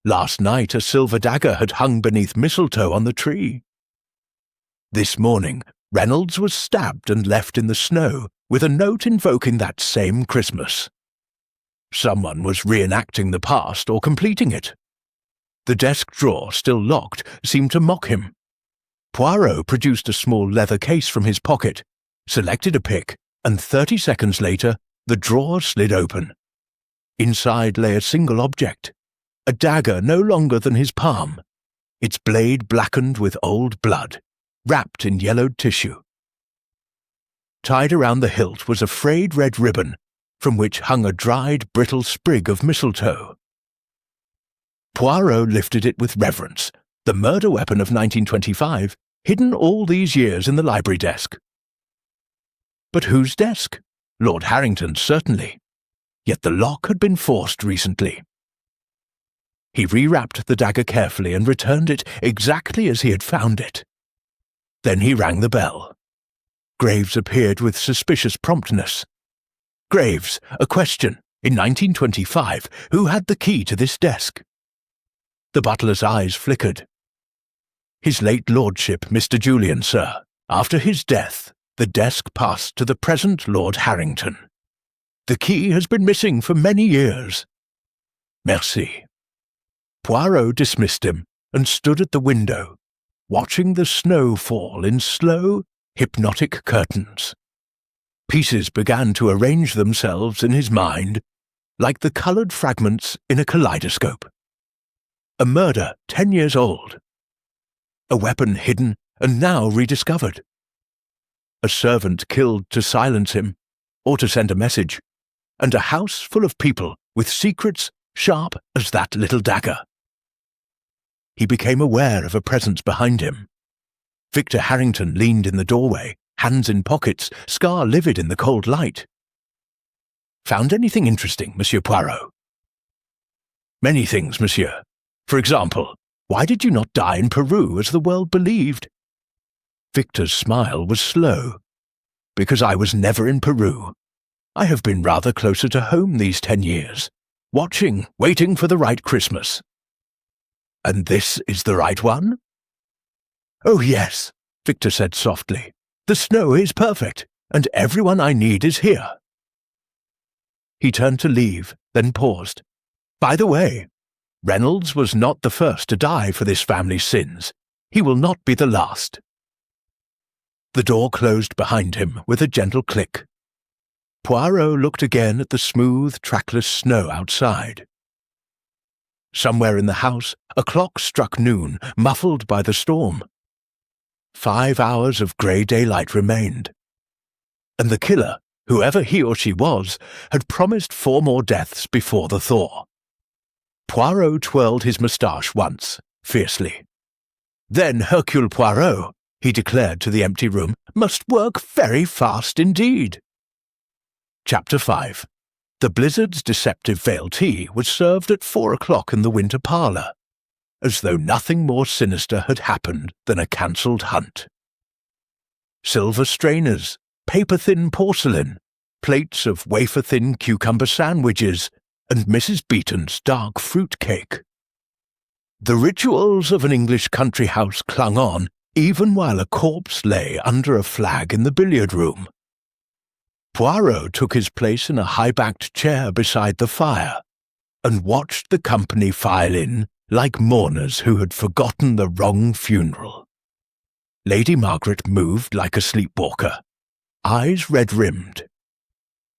Last night a silver dagger had hung beneath mistletoe on the tree. This morning, Reynolds was stabbed and left in the snow with a note invoking that same Christmas. Someone was reenacting the past or completing it. The desk drawer, still locked, seemed to mock him. Poirot produced a small leather case from his pocket, selected a pick, and 30 seconds later, the drawer slid open. Inside lay a single object, a dagger no longer than his palm, its blade blackened with old blood, wrapped in yellowed tissue. Tied around the hilt was a frayed red ribbon, from which hung a dried, brittle sprig of mistletoe. Poirot lifted it with reverence, the murder weapon of 1925, hidden all these years in the library desk. But whose desk? Lord Harrington's, certainly. Yet the lock had been forced recently. He rewrapped the dagger carefully and returned it exactly as he had found it. Then he rang the bell. Graves appeared with suspicious promptness. Graves, a question. In 1925, who had the key to this desk? The butler's eyes flickered. His late lordship, Mr. Julian, sir. After his death, the desk passed to the present Lord Harrington. The key has been missing for many years. Merci. Poirot dismissed him and stood at the window, watching the snow fall in slow, hypnotic curtains. Pieces began to arrange themselves in his mind like the coloured fragments in a kaleidoscope. A murder 10 years old. A weapon hidden and now rediscovered. A servant killed to silence him or to send a message, and a house full of people with secrets sharp as that little dagger. He became aware of a presence behind him. Victor Harrington leaned in the doorway, hands in pockets, scar livid in the cold light. Found anything interesting, Monsieur Poirot? Many things, monsieur. For example, why did you not die in Peru as the world believed? Victor's smile was slow. Because I was never in Peru. I have been rather closer to home these 10 years, watching, waiting for the right Christmas. And this is the right one? Oh yes, Victor said softly. The snow is perfect, and everyone I need is here. He turned to leave, then paused. By the way, Reynolds was not the first to die for this family's sins. He will not be the last. The door closed behind him with a gentle click. Poirot looked again at the smooth, trackless snow outside. Somewhere in the house, a clock struck noon, muffled by the storm. 5 hours of grey daylight remained. And the killer, whoever he or she was, had promised 4 more deaths before the thaw. Poirot twirled his moustache once, fiercely. Then Hercule Poirot, he declared to the empty room, must work very fast indeed. Chapter 5. The Blizzard's deceptive veil tea was served at 4 o'clock in the winter parlour, as though nothing more sinister had happened than a cancelled hunt. Silver strainers, paper-thin porcelain, plates of wafer-thin cucumber sandwiches, and Mrs. Beeton's dark fruit cake. The rituals of an English country house clung on, even while a corpse lay under a flag in the billiard-room. Poirot took his place in a high-backed chair beside the fire, and watched the company file in like mourners who had forgotten the wrong funeral. Lady Margaret moved like a sleepwalker, eyes red-rimmed.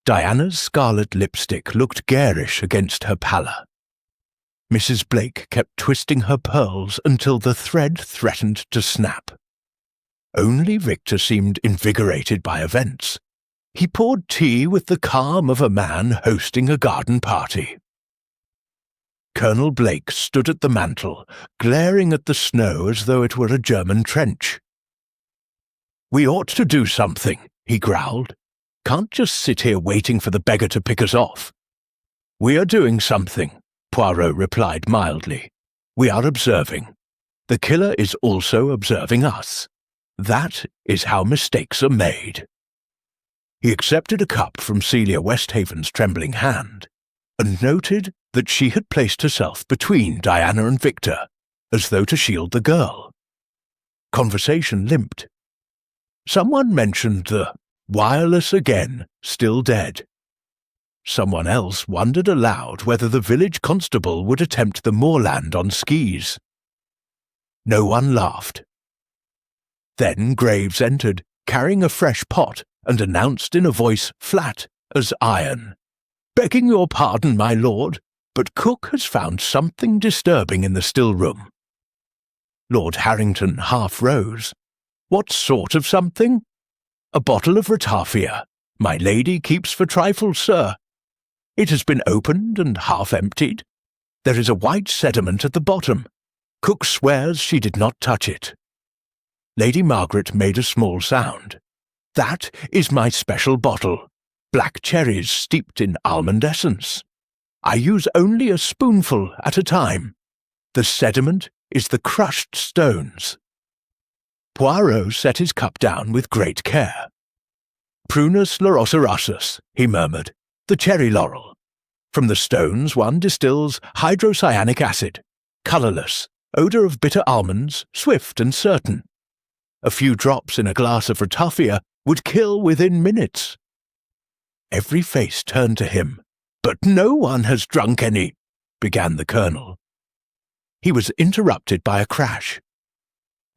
Diana's scarlet lipstick looked garish against her pallor. Mrs. Blake kept twisting her pearls until the thread threatened to snap. Only Victor seemed invigorated by events. He poured tea with the calm of a man hosting a garden party. Colonel Blake stood at the mantel, glaring at the snow as though it were a German trench. "We ought to do something," he growled. "Can't just sit here waiting for the beggar to pick us off. We are doing something, Poirot replied mildly. "We are observing. The killer is also observing us. That is how mistakes are made." He accepted a cup from Celia Westhaven's trembling hand, and noted that she had placed herself between Diana and Victor, as though to shield the girl. Conversation limped. Someone mentioned the wireless again, still dead. Someone else wondered aloud whether the village constable would attempt the moorland on skis. No one laughed. Then Graves entered, carrying a fresh pot, and announced in a voice flat as iron, "Begging your pardon, my lord, but cook has found something disturbing in the still room." Lord Harrington half rose. "What sort of something?" "A bottle of ratafia. My lady keeps for trifles, sir. It has been opened and half emptied. There is a white sediment at the bottom. Cook swears she did not touch it." Lady Margaret made a small sound. "That is my special bottle. Black cherries steeped in almond essence. I use only a spoonful at a time. The sediment is the crushed stones." Poirot set his cup down with great care. "Prunus lauroserasus," he murmured, "the cherry laurel. From the stones one distills hydrocyanic acid, colourless, odour of bitter almonds, swift and certain. A few drops in a glass of ratafia would kill within minutes." Every face turned to him. "But no one has drunk any," began the colonel. He was interrupted by a crash.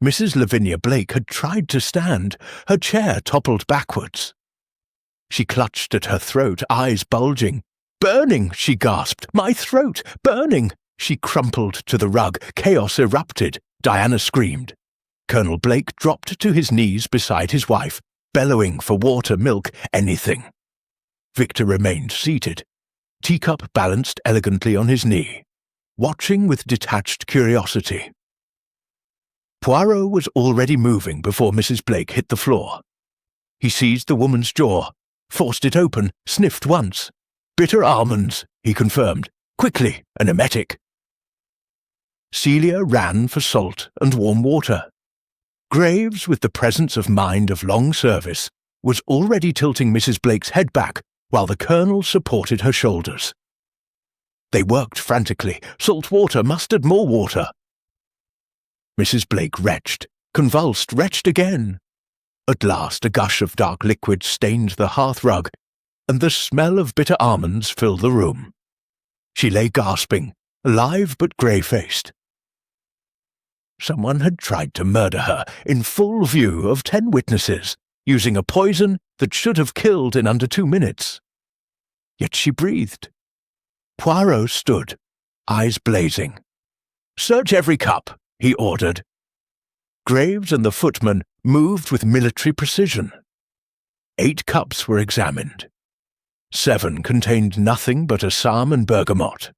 Mrs. Lavinia Blake had tried to stand. Her chair toppled backwards. She clutched at her throat, eyes bulging. "Burning!" she gasped. "My throat! Burning!" She crumpled to the rug. Chaos erupted. Diana screamed. Colonel Blake dropped to his knees beside his wife, bellowing for water, milk, anything. Victor remained seated, teacup balanced elegantly on his knee, watching with detached curiosity. Poirot was already moving before Mrs. Blake hit the floor. He seized the woman's jaw, forced it open, sniffed once. "Bitter almonds," he confirmed. "Quickly, an emetic." Celia ran for salt and warm water. Graves, with the presence of mind of long service, was already tilting Mrs. Blake's head back while the colonel supported her shoulders. They worked frantically. "Salt water, mustard, more water." Mrs. Blake retched, convulsed, retched again. At last a gush of dark liquid stained the hearth-rug, and the smell of bitter almonds filled the room. She lay gasping, alive but grey-faced. Someone had tried to murder her in full view of 10 witnesses, using a poison that should have killed in under 2 minutes. Yet she breathed. Poirot stood, eyes blazing. "Search every cup," he ordered. Graves and the footman moved with military precision. 8 cups were examined. 7 contained nothing but assam and bergamot.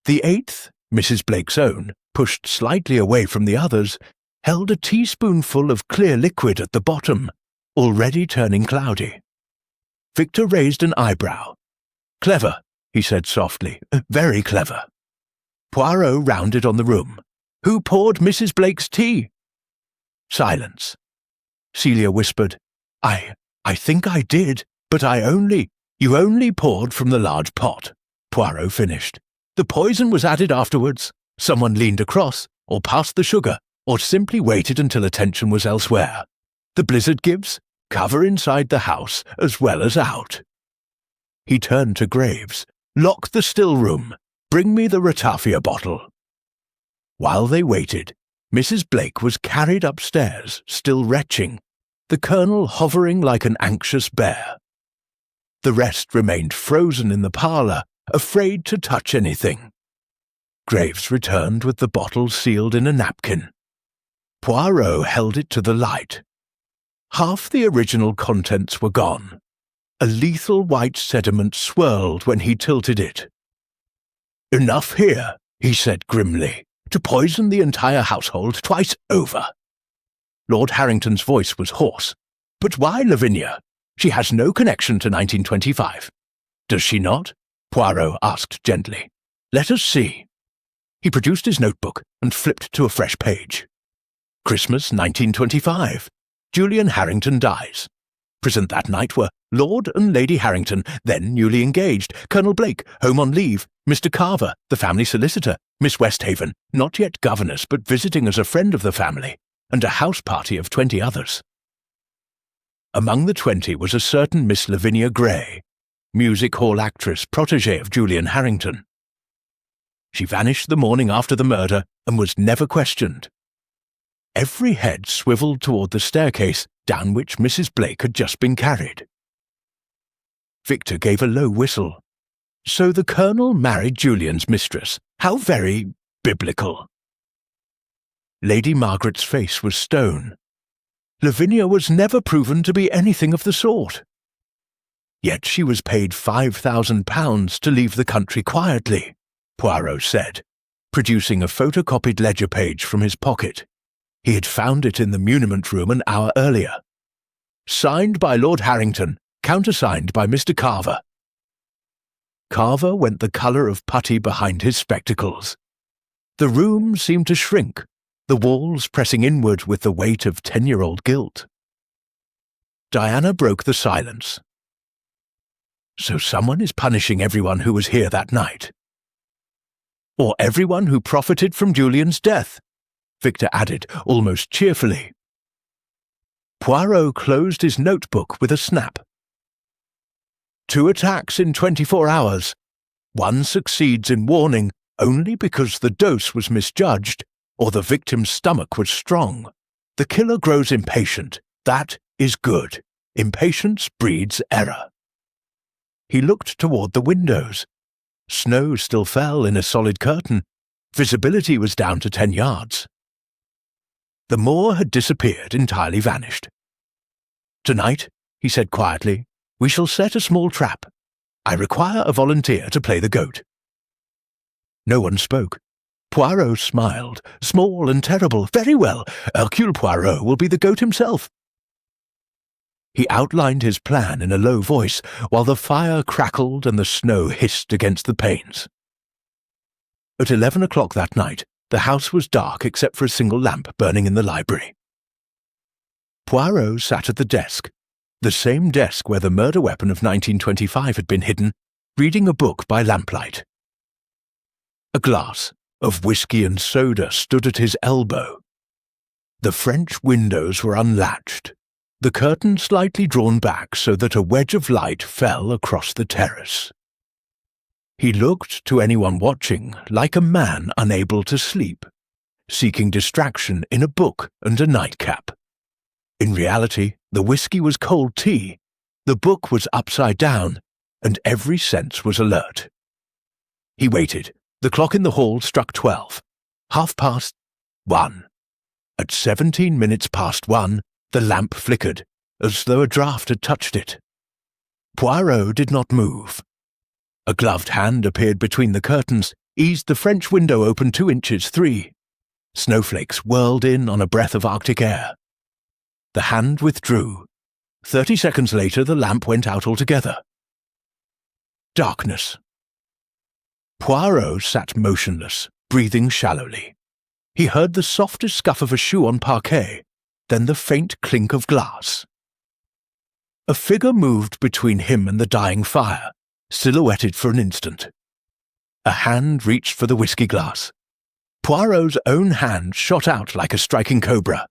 The 8th, Mrs. Blake's own, pushed slightly away from the others, held a teaspoonful of clear liquid at the bottom, already turning cloudy. Victor raised an eyebrow. "Clever," he said softly. "Very clever." Poirot rounded on the room. "Who poured Mrs. Blake's tea?" Silence. Celia whispered, I think I did, but you only poured from the large pot." Poirot finished. "The poison was added afterwards. Someone leaned across, or passed the sugar, or simply waited until attention was elsewhere. The blizzard gives cover inside the house as well as out." He turned to Graves. "Lock the still room. Bring me the ratafia bottle." While they waited, Mrs. Blake was carried upstairs, still retching, the colonel hovering like an anxious bear. The rest remained frozen in the parlour, afraid to touch anything. Graves returned with the bottle sealed in a napkin. Poirot held it to the light. Half the original contents were gone. A lethal white sediment swirled when he tilted it. "Enough here," he said grimly, "to poison the entire household twice over." Lord Harrington's voice was hoarse. "But why Lavinia? She has no connection to 1925. "Does she not?" Poirot asked gently. Let us see. He produced his notebook and flipped to a fresh page. Christmas 1925. Julian Harrington dies. Present that night were Lord and Lady Harrington, then newly engaged, Colonel Blake, home on leave, Mr. Carver, the family solicitor, Miss Westhaven, not yet governess but visiting as a friend of the family, and a house party of 20 others. Among the 20 was a certain Miss Lavinia Gray, music hall actress, protégée of Julian Harrington. She vanished the morning after the murder and was never questioned. Every head swivelled toward the staircase down which Mrs. Blake had just been carried. Victor gave a low whistle. So the Colonel married Julian's mistress. How very biblical. Lady Margaret's face was stone. Lavinia was never proven to be anything of the sort. Yet she was paid £5,000 to leave the country quietly, Poirot said, producing a photocopied ledger page from his pocket. He had found it in the muniment room an hour earlier. Signed by Lord Harrington, countersigned by Mr. Carver. Carver went the colour of putty behind his spectacles. The room seemed to shrink, the walls pressing inward with the weight of 10-year-old guilt. Diana broke the silence. So someone is punishing everyone who was here that night. Or everyone who profited from Julian's death, Victor added, almost cheerfully. Poirot closed his notebook with a snap. 2 attacks in 24 hours. One succeeds in warning only because the dose was misjudged or the victim's stomach was strong. The killer grows impatient. That is good. Impatience breeds error. He looked toward the windows. Snow still fell in a solid curtain. Visibility was down to 10 yards. The moor had disappeared, entirely vanished. Tonight, he said quietly, we shall set a small trap. I require a volunteer to play the goat. No one spoke. Poirot smiled, small and terrible. Very well, Hercule Poirot will be the goat himself. He outlined his plan in a low voice, while the fire crackled and the snow hissed against the panes. At 11 o'clock that night, the house was dark except for a single lamp burning in the library. Poirot sat at the desk, the same desk where the murder weapon of 1925 had been hidden, reading a book by lamplight. A glass of whiskey and soda stood at his elbow. The French windows were unlatched, the curtain slightly drawn back so that a wedge of light fell across the terrace. He looked to anyone watching like a man unable to sleep, seeking distraction in a book and a nightcap. In reality, the whiskey was cold tea, the book was upside down, and every sense was alert. He waited. The clock in the hall struck 12. 1:30. At 17 minutes past 1, the lamp flickered, as though a draught had touched it. Poirot did not move. A gloved hand appeared between the curtains, eased the French window open 2 inches 3. Snowflakes whirled in on a breath of Arctic air. The hand withdrew. 30 seconds later, the lamp went out altogether. Darkness. Poirot sat motionless, breathing shallowly. He heard the softest scuff of a shoe on parquet, then the faint clink of glass. A figure moved between him and the dying fire, silhouetted for an instant. A hand reached for the whiskey glass. Poirot's own hand shot out like a striking cobra.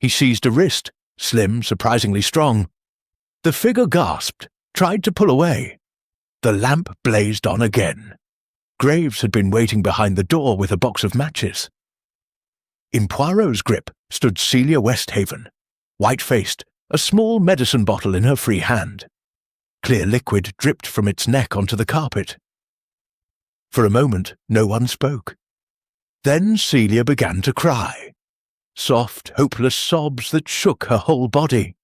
He seized a wrist, slim, surprisingly strong. The figure gasped, tried to pull away. The lamp blazed on again. Graves had been waiting behind the door with a box of matches. In Poirot's grip stood Celia Westhaven, white-faced, a small medicine bottle in her free hand. Clear liquid dripped from its neck onto the carpet. For a moment, no one spoke. Then Celia began to cry. Soft, hopeless sobs that shook her whole body.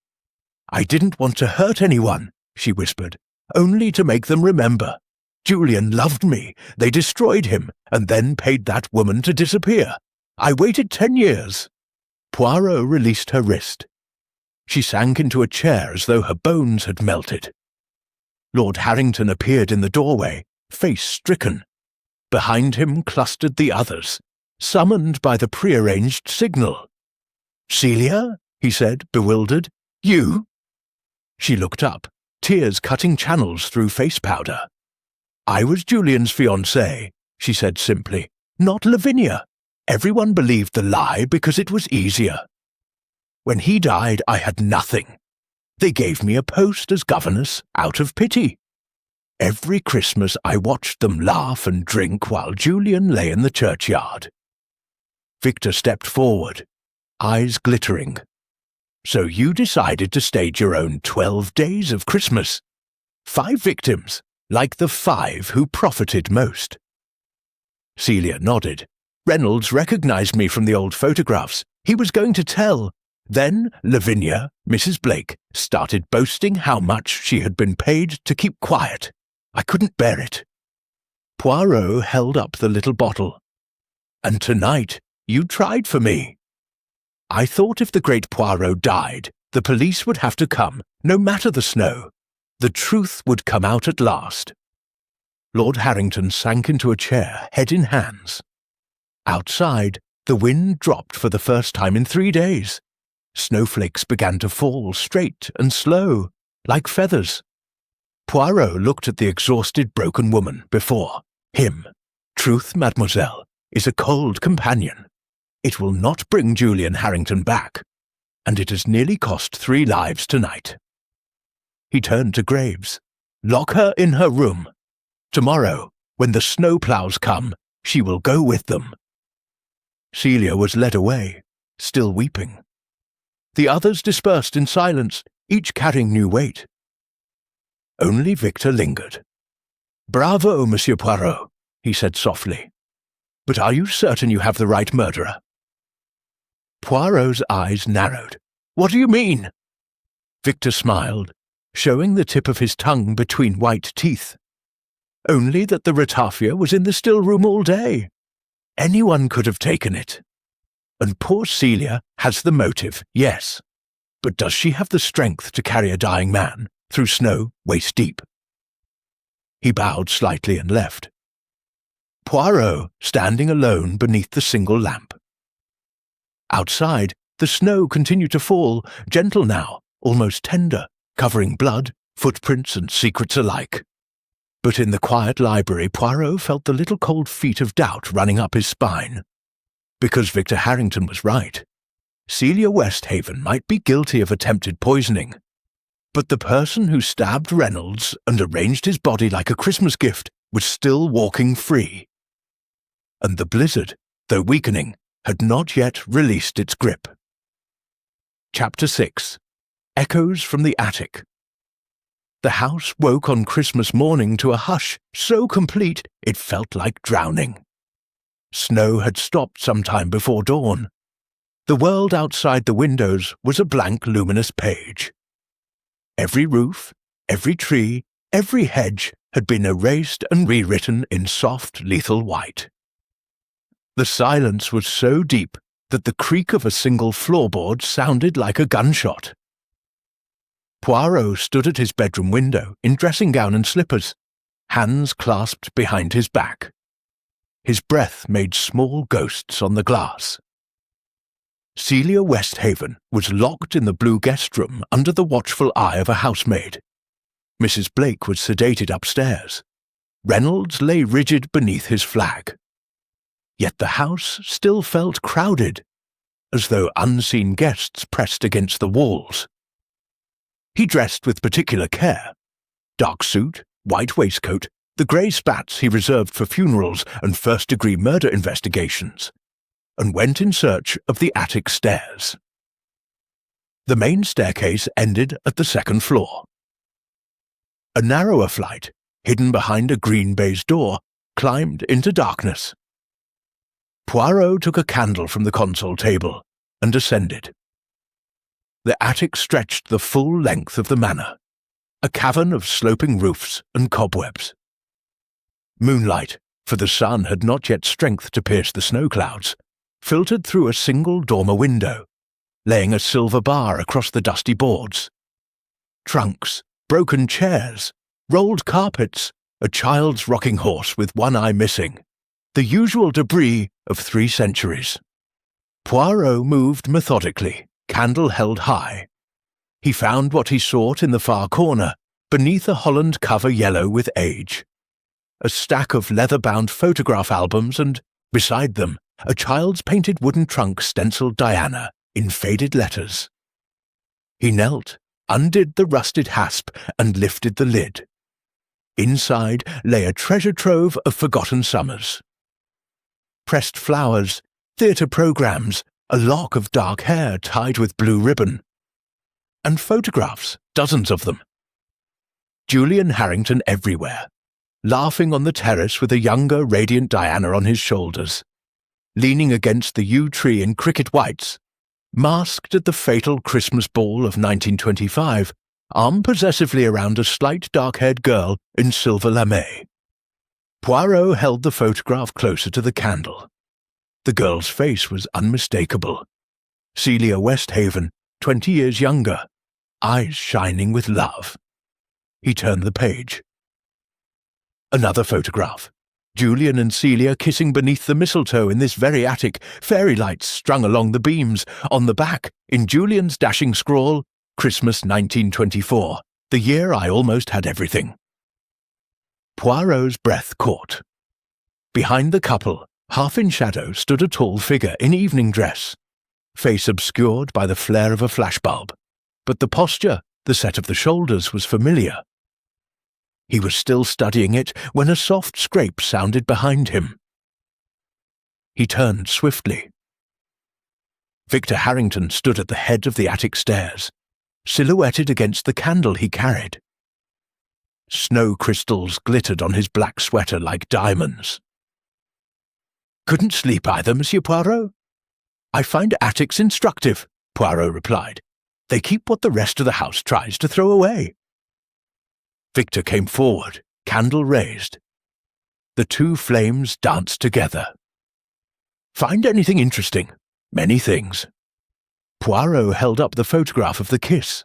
"I didn't want to hurt anyone," she whispered, "only to make them remember. Julian loved me. They destroyed him, and then paid that woman to disappear. I waited 10 years. Poirot released her wrist. She sank into a chair as though her bones had melted. Lord Harrington appeared in the doorway, face stricken. Behind him clustered the others, summoned by the prearranged signal. "Celia?" he said, bewildered. "You?" She looked up, tears cutting channels through face powder. "I was Julian's fiancée," she said simply, "not Lavinia. Everyone believed the lie because it was easier. When he died, I had nothing. They gave me a post as governess out of pity. Every Christmas I watched them laugh and drink while Julian lay in the churchyard." Victor stepped forward, eyes glittering. "So you decided to stage your own 12 days of Christmas. 5 victims, like the 5 who profited most." Celia nodded. "Reynolds recognized me from the old photographs. He was going to tell. Then Lavinia, Mrs. Blake, started boasting how much she had been paid to keep quiet. I couldn't bear it." Poirot held up the little bottle. "And tonight you tried for me. I thought if the great Poirot died, the police would have to come, no matter the snow. The truth would come out at last." Lord Harrington sank into a chair, head in hands. Outside, the wind dropped for the first time in 3 days. Snowflakes began to fall straight and slow, like feathers. Poirot looked at the exhausted, broken woman before him. "Truth, mademoiselle, is a cold companion. It will not bring Julian Harrington back, and it has nearly cost 3 lives tonight." He turned to Graves. "Lock her in her room. Tomorrow, when the snowplows come, she will go with them." Celia was led away, still weeping. The others dispersed in silence, each carrying new weight. Only Victor lingered. "Bravo, Monsieur Poirot," he said softly. "But are you certain you have the right murderer?" Poirot's eyes narrowed. "What do you mean?" Victor smiled, showing the tip of his tongue between white teeth. "Only that the ratafia was in the still room all day. Anyone could have taken it. And poor Celia has the motive, yes. But does she have the strength to carry a dying man through snow waist deep?" He bowed slightly and left. Poirot standing alone beneath the single lamp. Outside, the snow continued to fall, gentle now, almost tender, covering blood, footprints and secrets alike. But in the quiet library, Poirot felt the little cold feet of doubt running up his spine. Because Victor Harrington was right. Celia Westhaven might be guilty of attempted poisoning, but the person who stabbed Reynolds and arranged his body like a Christmas gift was still walking free. And the blizzard, though weakening, had not yet released its grip. Chapter 6. Echoes from the Attic. The house woke on Christmas morning to a hush so complete it felt like drowning. Snow had stopped some time before dawn. The world outside the windows was a blank, luminous page. Every roof, every tree, every hedge had been erased and rewritten in soft, lethal white. The silence was so deep that the creak of a single floorboard sounded like a gunshot. Poirot stood at his bedroom window in dressing gown and slippers, hands clasped behind his back. His breath made small ghosts on the glass. Celia Westhaven was locked in the blue guest room under the watchful eye of a housemaid. Mrs. Blake was sedated upstairs. Reynolds lay rigid beneath his flag. Yet the house still felt crowded, as though unseen guests pressed against the walls. He dressed with particular care. Dark suit, white waistcoat, the grey spats he reserved for funerals and first-degree murder investigations, and went in search of the attic stairs. The main staircase ended at the second floor. A narrower flight, hidden behind a green baize door, climbed into darkness. Poirot took a candle from the console table and ascended. The attic stretched the full length of the manor, a cavern of sloping roofs and cobwebs. Moonlight, for the sun had not yet strength to pierce the snow clouds, filtered through a single dormer window, laying a silver bar across the dusty boards. Trunks, broken chairs, rolled carpets, a child's rocking horse with one eye missing, the usual debris of 3 centuries. Poirot moved methodically, candle held high. He found what he sought in the far corner, beneath a Holland cover yellow with age. A stack of leather-bound photograph albums and, beside them, a child's painted wooden trunk stenciled Diana in faded letters. He knelt, undid the rusted hasp, and lifted the lid. Inside lay a treasure trove of forgotten summers. Pressed flowers, theatre programmes, a lock of dark hair tied with blue ribbon. And photographs, dozens of them. Julian Harrington everywhere, laughing on the terrace with a younger, radiant Diana on his shoulders, leaning against the yew tree in cricket whites, masked at the fatal Christmas ball of 1925, arm possessively around a slight dark-haired girl in silver lame. Poirot held the photograph closer to the candle. The girl's face was unmistakable. Celia Westhaven, 20 years younger, eyes shining with love. He turned the page. Another photograph. Julian and Celia kissing beneath the mistletoe in this very attic, fairy lights strung along the beams. On the back, in Julian's dashing scrawl, Christmas 1924, the year I almost had everything. Poirot's breath caught. Behind the couple, half in shadow, stood a tall figure in evening dress, face obscured by the flare of a flashbulb, but the posture, the set of the shoulders, was familiar. He was still studying it when a soft scrape sounded behind him. He turned swiftly. Victor Harrington stood at the head of the attic stairs, silhouetted against the candle he carried. Snow crystals glittered on his black sweater like diamonds. "Couldn't sleep either, Monsieur Poirot?" "I find attics instructive," Poirot replied. "They keep what the rest of the house tries to throw away." Victor came forward, candle raised. The two flames danced together. "Find anything interesting?" "Many things." Poirot held up the photograph of the kiss.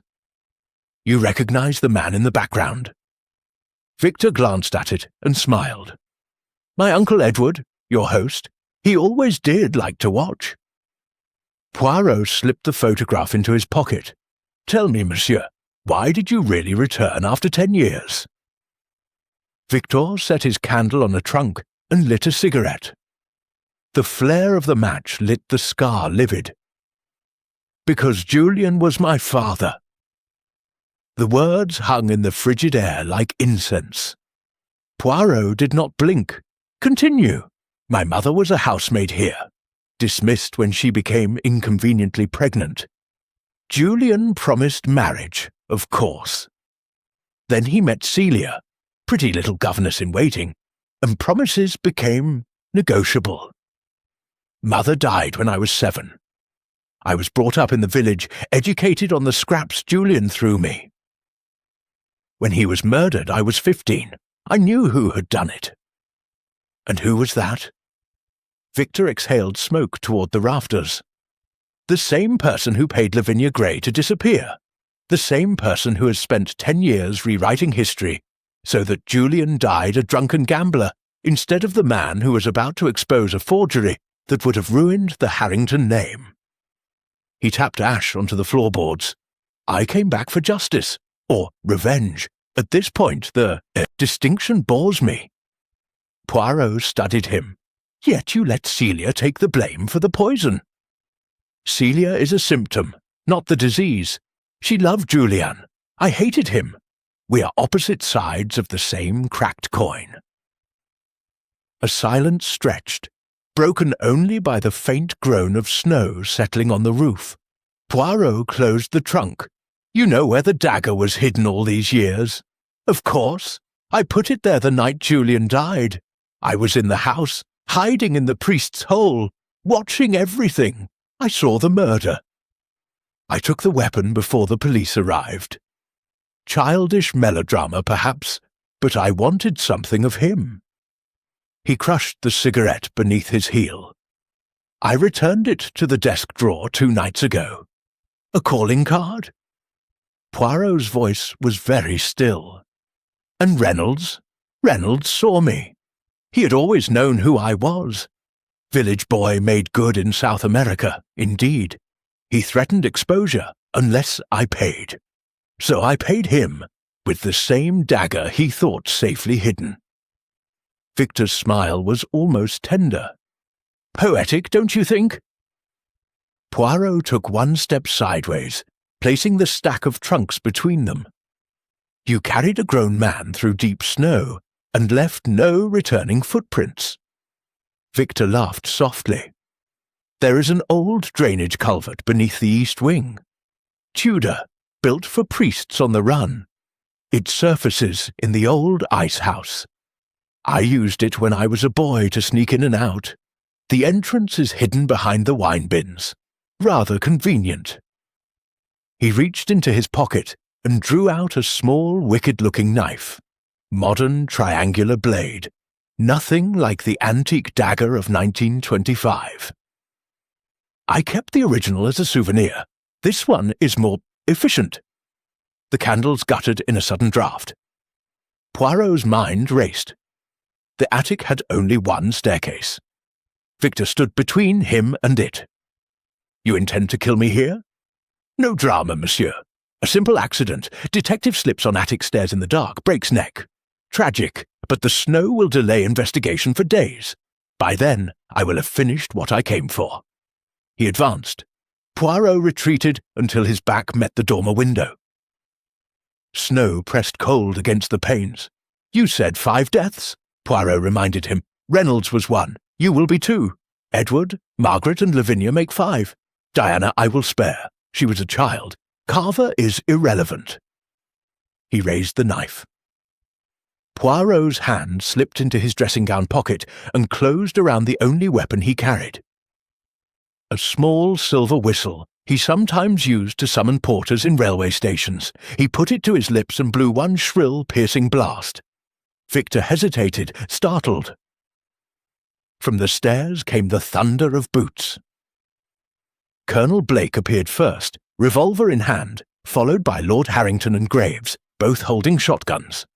"You recognize the man in the background?" Victor glanced at it and smiled. "My Uncle Edward, your host. He always did like to watch." Poirot slipped the photograph into his pocket. "Tell me, monsieur, why did you really return after 10 years? Victor set his candle on a trunk and lit a cigarette. The flare of the match lit the scar livid. "Because Julian was my father." The words hung in the frigid air like incense. Poirot did not blink. "Continue. My mother was a housemaid here, dismissed when she became inconveniently pregnant. Julian promised marriage, of course. Then he met Celia, pretty little governess-in-waiting, and promises became negotiable. Mother died when I was 7. I was brought up in the village, educated on the scraps Julian threw me. When he was murdered, I was 15. I knew who had done it." "And who was that?" Victor exhaled smoke toward the rafters. "The same person who paid Lavinia Gray to disappear. The same person who has spent 10 years rewriting history so that Julian died a drunken gambler instead of the man who was about to expose a forgery that would have ruined the Harrington name." He tapped ash onto the floorboards. "I came back for justice, or revenge. At this point, the distinction bores me." Poirot studied him. "Yet you let Celia take the blame for the poison." "Celia is a symptom, not the disease. She loved Julian. I hated him. We are opposite sides of the same cracked coin." A silence stretched, broken only by the faint groan of snow settling on the roof. Poirot closed the trunk. "You know where the dagger was hidden all these years?" "Of course. I put it there the night Julian died. I was in the house, hiding in the priest's hole, watching everything. I saw the murder. I took the weapon before the police arrived. Childish melodrama, perhaps, but I wanted something of him." He crushed the cigarette beneath his heel. "I returned it to the desk drawer 2 nights ago. A calling card?" Poirot's voice was very still. "And Reynolds? Reynolds saw me. He had always known who I was. Village boy made good in South America, indeed. He threatened exposure unless I paid. So I paid him with the same dagger he thought safely hidden. Victor's smile was almost tender. Poetic, don't you think? Poirot took one step sideways, placing the stack of trunks between them. You carried a grown man through deep snow and left no returning footprints. Victor laughed softly. There is an old drainage culvert beneath the east wing. Tudor, built for priests on the run. It surfaces in the old ice house. I used it when I was a boy to sneak in and out. The entrance is hidden behind the wine bins. Rather convenient. He reached into his pocket and drew out a small, wicked-looking knife. Modern triangular blade. Nothing like the antique dagger of 1925. I kept the original as a souvenir. This one is more efficient. The candles guttered in a sudden draught. Poirot's mind raced. The attic had only one staircase. Victor stood between him and it. You intend to kill me here? No drama, monsieur. A simple accident. Detective slips on attic stairs in the dark, breaks neck. Tragic, but the snow will delay investigation for days. By then, I will have finished what I came for. He advanced. Poirot retreated until his back met the dormer window. Snow pressed cold against the panes. You said 5 deaths, Poirot reminded him. Reynolds was 1. You will be 2. Edward, Margaret and Lavinia make 5. Diana I will spare. She was a child. Carver is irrelevant. He raised the knife. Poirot's hand slipped into his dressing-gown pocket and closed around the only weapon he carried. A small silver whistle he sometimes used to summon porters in railway stations. He put it to his lips and blew one shrill, piercing blast. Victor hesitated, startled. From the stairs came the thunder of boots. Colonel Blake appeared first, revolver in hand, followed by Lord Harrington and Graves, both holding shotguns.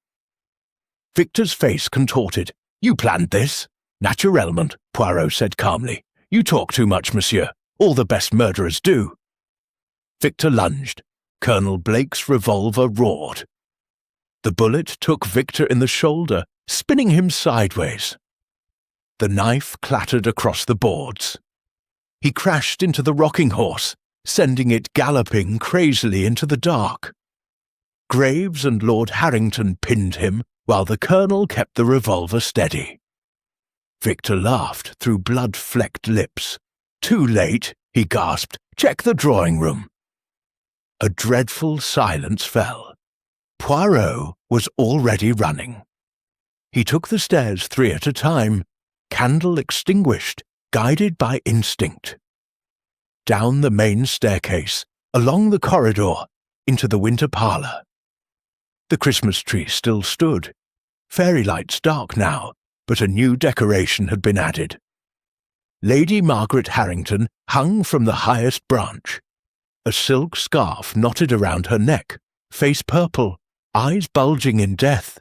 Victor's face contorted. You planned this? Naturellement, Poirot said calmly. You talk too much, monsieur. All the best murderers do. Victor lunged. Colonel Blake's revolver roared. The bullet took Victor in the shoulder, spinning him sideways. The knife clattered across the boards. He crashed into the rocking horse, sending it galloping crazily into the dark. Graves and Lord Harrington pinned him, while the colonel kept the revolver steady. Victor laughed through blood-flecked lips. Too late, he gasped. Check the drawing room. A dreadful silence fell. Poirot was already running. He took the stairs 3 at a time, candle extinguished, guided by instinct. Down the main staircase, along the corridor, into the winter parlour. The Christmas tree still stood. Fairy lights dark now, but a new decoration had been added. Lady Margaret Harrington hung from the highest branch. A silk scarf knotted around her neck, face purple, eyes bulging in death.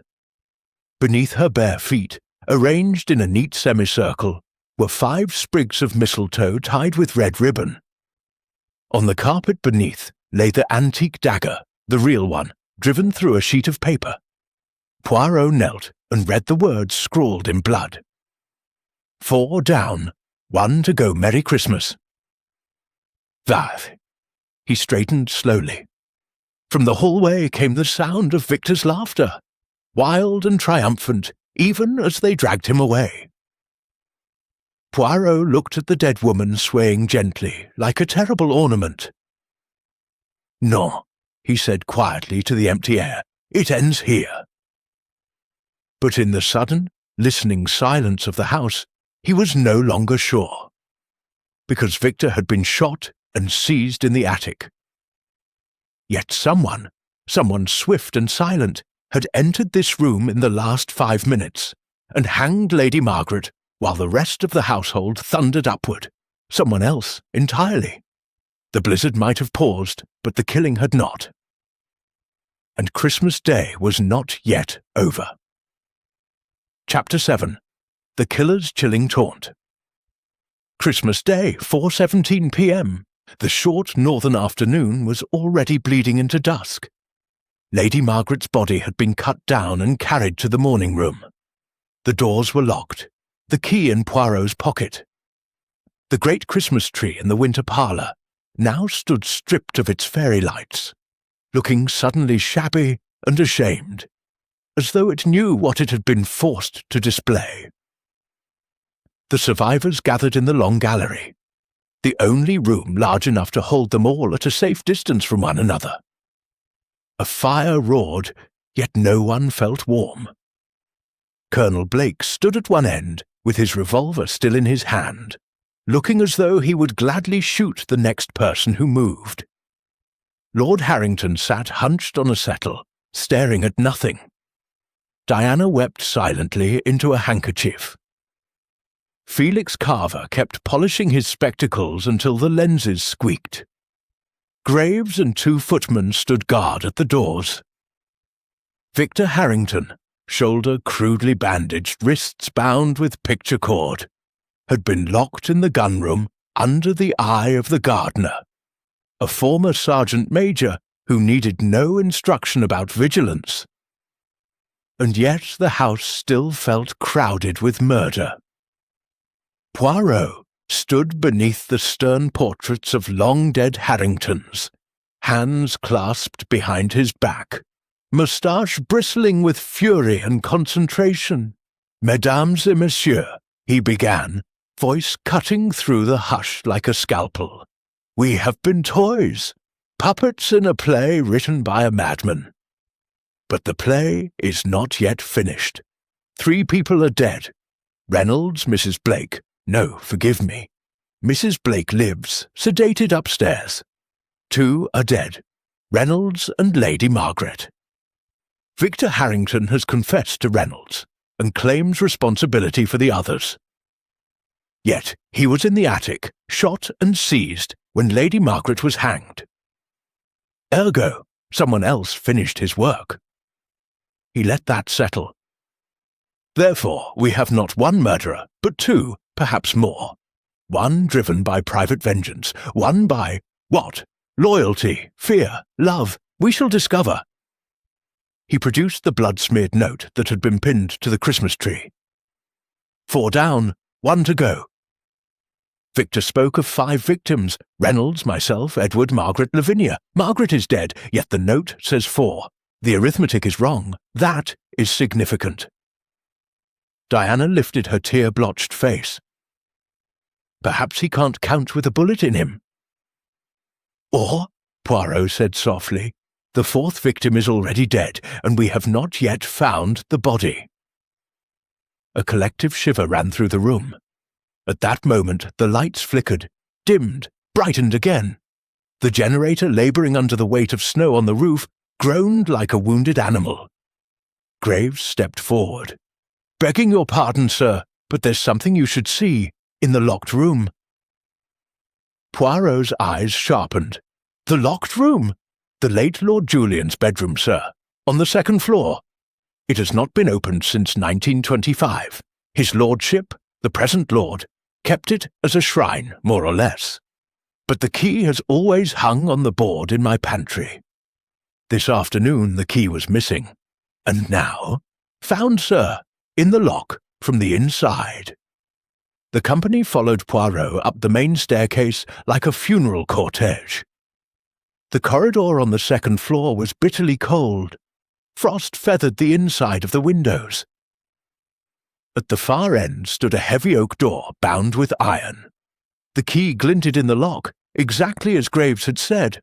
Beneath her bare feet, arranged in a neat semicircle, were 5 sprigs of mistletoe tied with red ribbon. On the carpet beneath lay the antique dagger, the real one, driven through a sheet of paper. Poirot knelt and read the words scrawled in blood. 4 down, 1 to go Merry Christmas. Vav. He straightened slowly. From the hallway came the sound of Victor's laughter, wild and triumphant, even as they dragged him away. Poirot looked at the dead woman swaying gently, like a terrible ornament. No, he said quietly to the empty air, it ends here. But in the sudden, listening silence of the house, he was no longer sure, because Victor had been shot and seized in the attic. Yet someone swift and silent, had entered this room in the last 5 minutes and hanged Lady Margaret while the rest of the household thundered upward. Someone else entirely. The blizzard might have paused, but the killing had not. And Christmas Day was not yet over. Chapter 7. The killer's chilling taunt. Christmas Day, 4:17 p.m. The short northern afternoon was already bleeding into dusk. Lady Margaret's body had been cut down and carried to the morning room. The doors were locked, the key in Poirot's pocket. The great Christmas tree in the winter parlour now stood stripped of its fairy lights, looking suddenly shabby and ashamed, as though it knew what it had been forced to display. The survivors gathered in the long gallery, the only room large enough to hold them all at a safe distance from one another. A fire roared, yet no one felt warm. Colonel Blake stood at one end, with his revolver still in his hand, looking as though he would gladly shoot the next person who moved. Lord Harrington sat hunched on a settle, staring at nothing. Diana wept silently into a handkerchief. Felix Carver kept polishing his spectacles until the lenses squeaked. Graves and 2 footmen stood guard at the doors. Victor Harrington, shoulder crudely bandaged, wrists bound with picture cord, had been locked in the gun-room under the eye of the gardener, a former sergeant major who needed no instruction about vigilance. And yet the house still felt crowded with murder. Poirot stood beneath the stern portraits of long-dead Harringtons, hands clasped behind his back, moustache bristling with fury and concentration. "Mesdames et messieurs," he began, voice cutting through the hush like a scalpel. "We have been toys, puppets in a play written by a madman. But the play is not yet finished. 3 people are dead. Reynolds, Mrs. Blake. No, forgive me. Mrs. Blake lives, sedated upstairs. 2 are dead. Reynolds and Lady Margaret. Victor Harrington has confessed to Reynolds and claims responsibility for the others. Yet he was in the attic, shot and seized, when Lady Margaret was hanged. Ergo, someone else finished his work. He let that settle. Therefore, we have not 1 murderer, but 2, perhaps more. 1 driven by private vengeance, 1 by, what? Loyalty, fear, love. We shall discover. He produced the blood-smeared note that had been pinned to the Christmas tree. 4 down, 1 to go. Victor spoke of 5 victims, Reynolds, myself, Edward, Margaret, Lavinia. Margaret is dead, yet the note says 4. The arithmetic is wrong. That is significant. Diana lifted her tear-blotched face. Perhaps he can't count with a bullet in him. Or, Poirot said softly, the 4th victim is already dead, and we have not yet found the body. A collective shiver ran through the room. At that moment the lights flickered, dimmed, brightened again. The generator, labouring under the weight of snow on the roof, groaned like a wounded animal. Graves stepped forward. "Begging your pardon, sir, but there's something you should see, in the locked room." Poirot's eyes sharpened. "The locked room? The late Lord Julian's bedroom, sir, on the 2nd floor. It has not been opened since 1925. His lordship, the present lord, kept it as a shrine, more or less. But the key has always hung on the board in my pantry. This afternoon the key was missing, and now, found, sir, in the lock from the inside." The company followed Poirot up the main staircase like a funeral cortege. The corridor on the 2nd floor was bitterly cold. Frost feathered the inside of the windows. At the far end stood a heavy oak door bound with iron. The key glinted in the lock, exactly as Graves had said.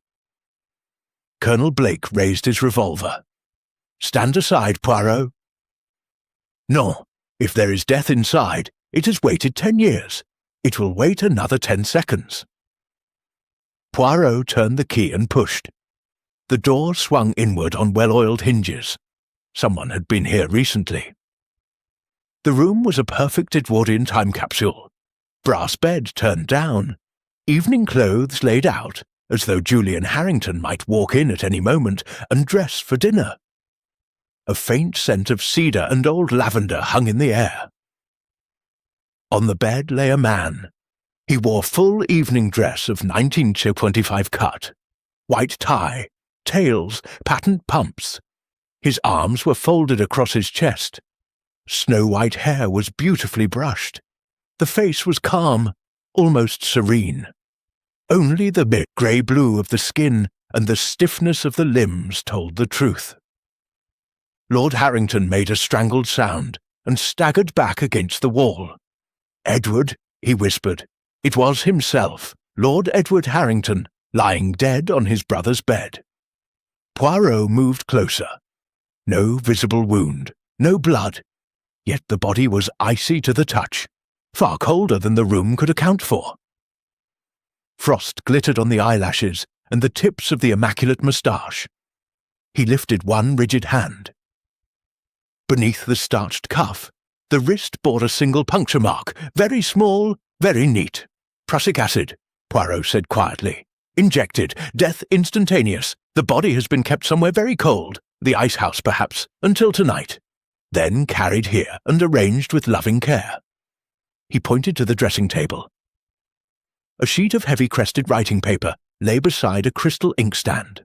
Colonel Blake raised his revolver. "Stand aside, Poirot." "No, if there is death inside, it has waited 10 years. It will wait another 10 seconds. Poirot turned the key and pushed. The door swung inward on well-oiled hinges. Someone had been here recently. The room was a perfect Edwardian time capsule. Brass bed turned down. Evening clothes laid out, as though Julian Harrington might walk in at any moment and dress for dinner. A faint scent of cedar and old lavender hung in the air. On the bed lay a man. He wore full evening dress of 1925 cut, white tie, tails, patent pumps. His arms were folded across his chest. Snow-white hair was beautifully brushed. The face was calm, almost serene. Only the grey-blue of the skin and the stiffness of the limbs told the truth. Lord Harrington made a strangled sound and staggered back against the wall. "Edward," he whispered. It was himself, Lord Edward Harrington, lying dead on his brother's bed. Poirot moved closer. No visible wound, no blood, yet the body was icy to the touch, far colder than the room could account for. Frost glittered on the eyelashes and the tips of the immaculate moustache. He lifted one rigid hand. Beneath the starched cuff, the wrist bore a single puncture mark, very small, very neat. "Prussic acid," Poirot said quietly. "Injected, death instantaneous. The body has been kept somewhere very cold, the ice house perhaps, until tonight. Then carried here and arranged with loving care." He pointed to the dressing table. A sheet of heavy-crested writing paper lay beside a crystal inkstand.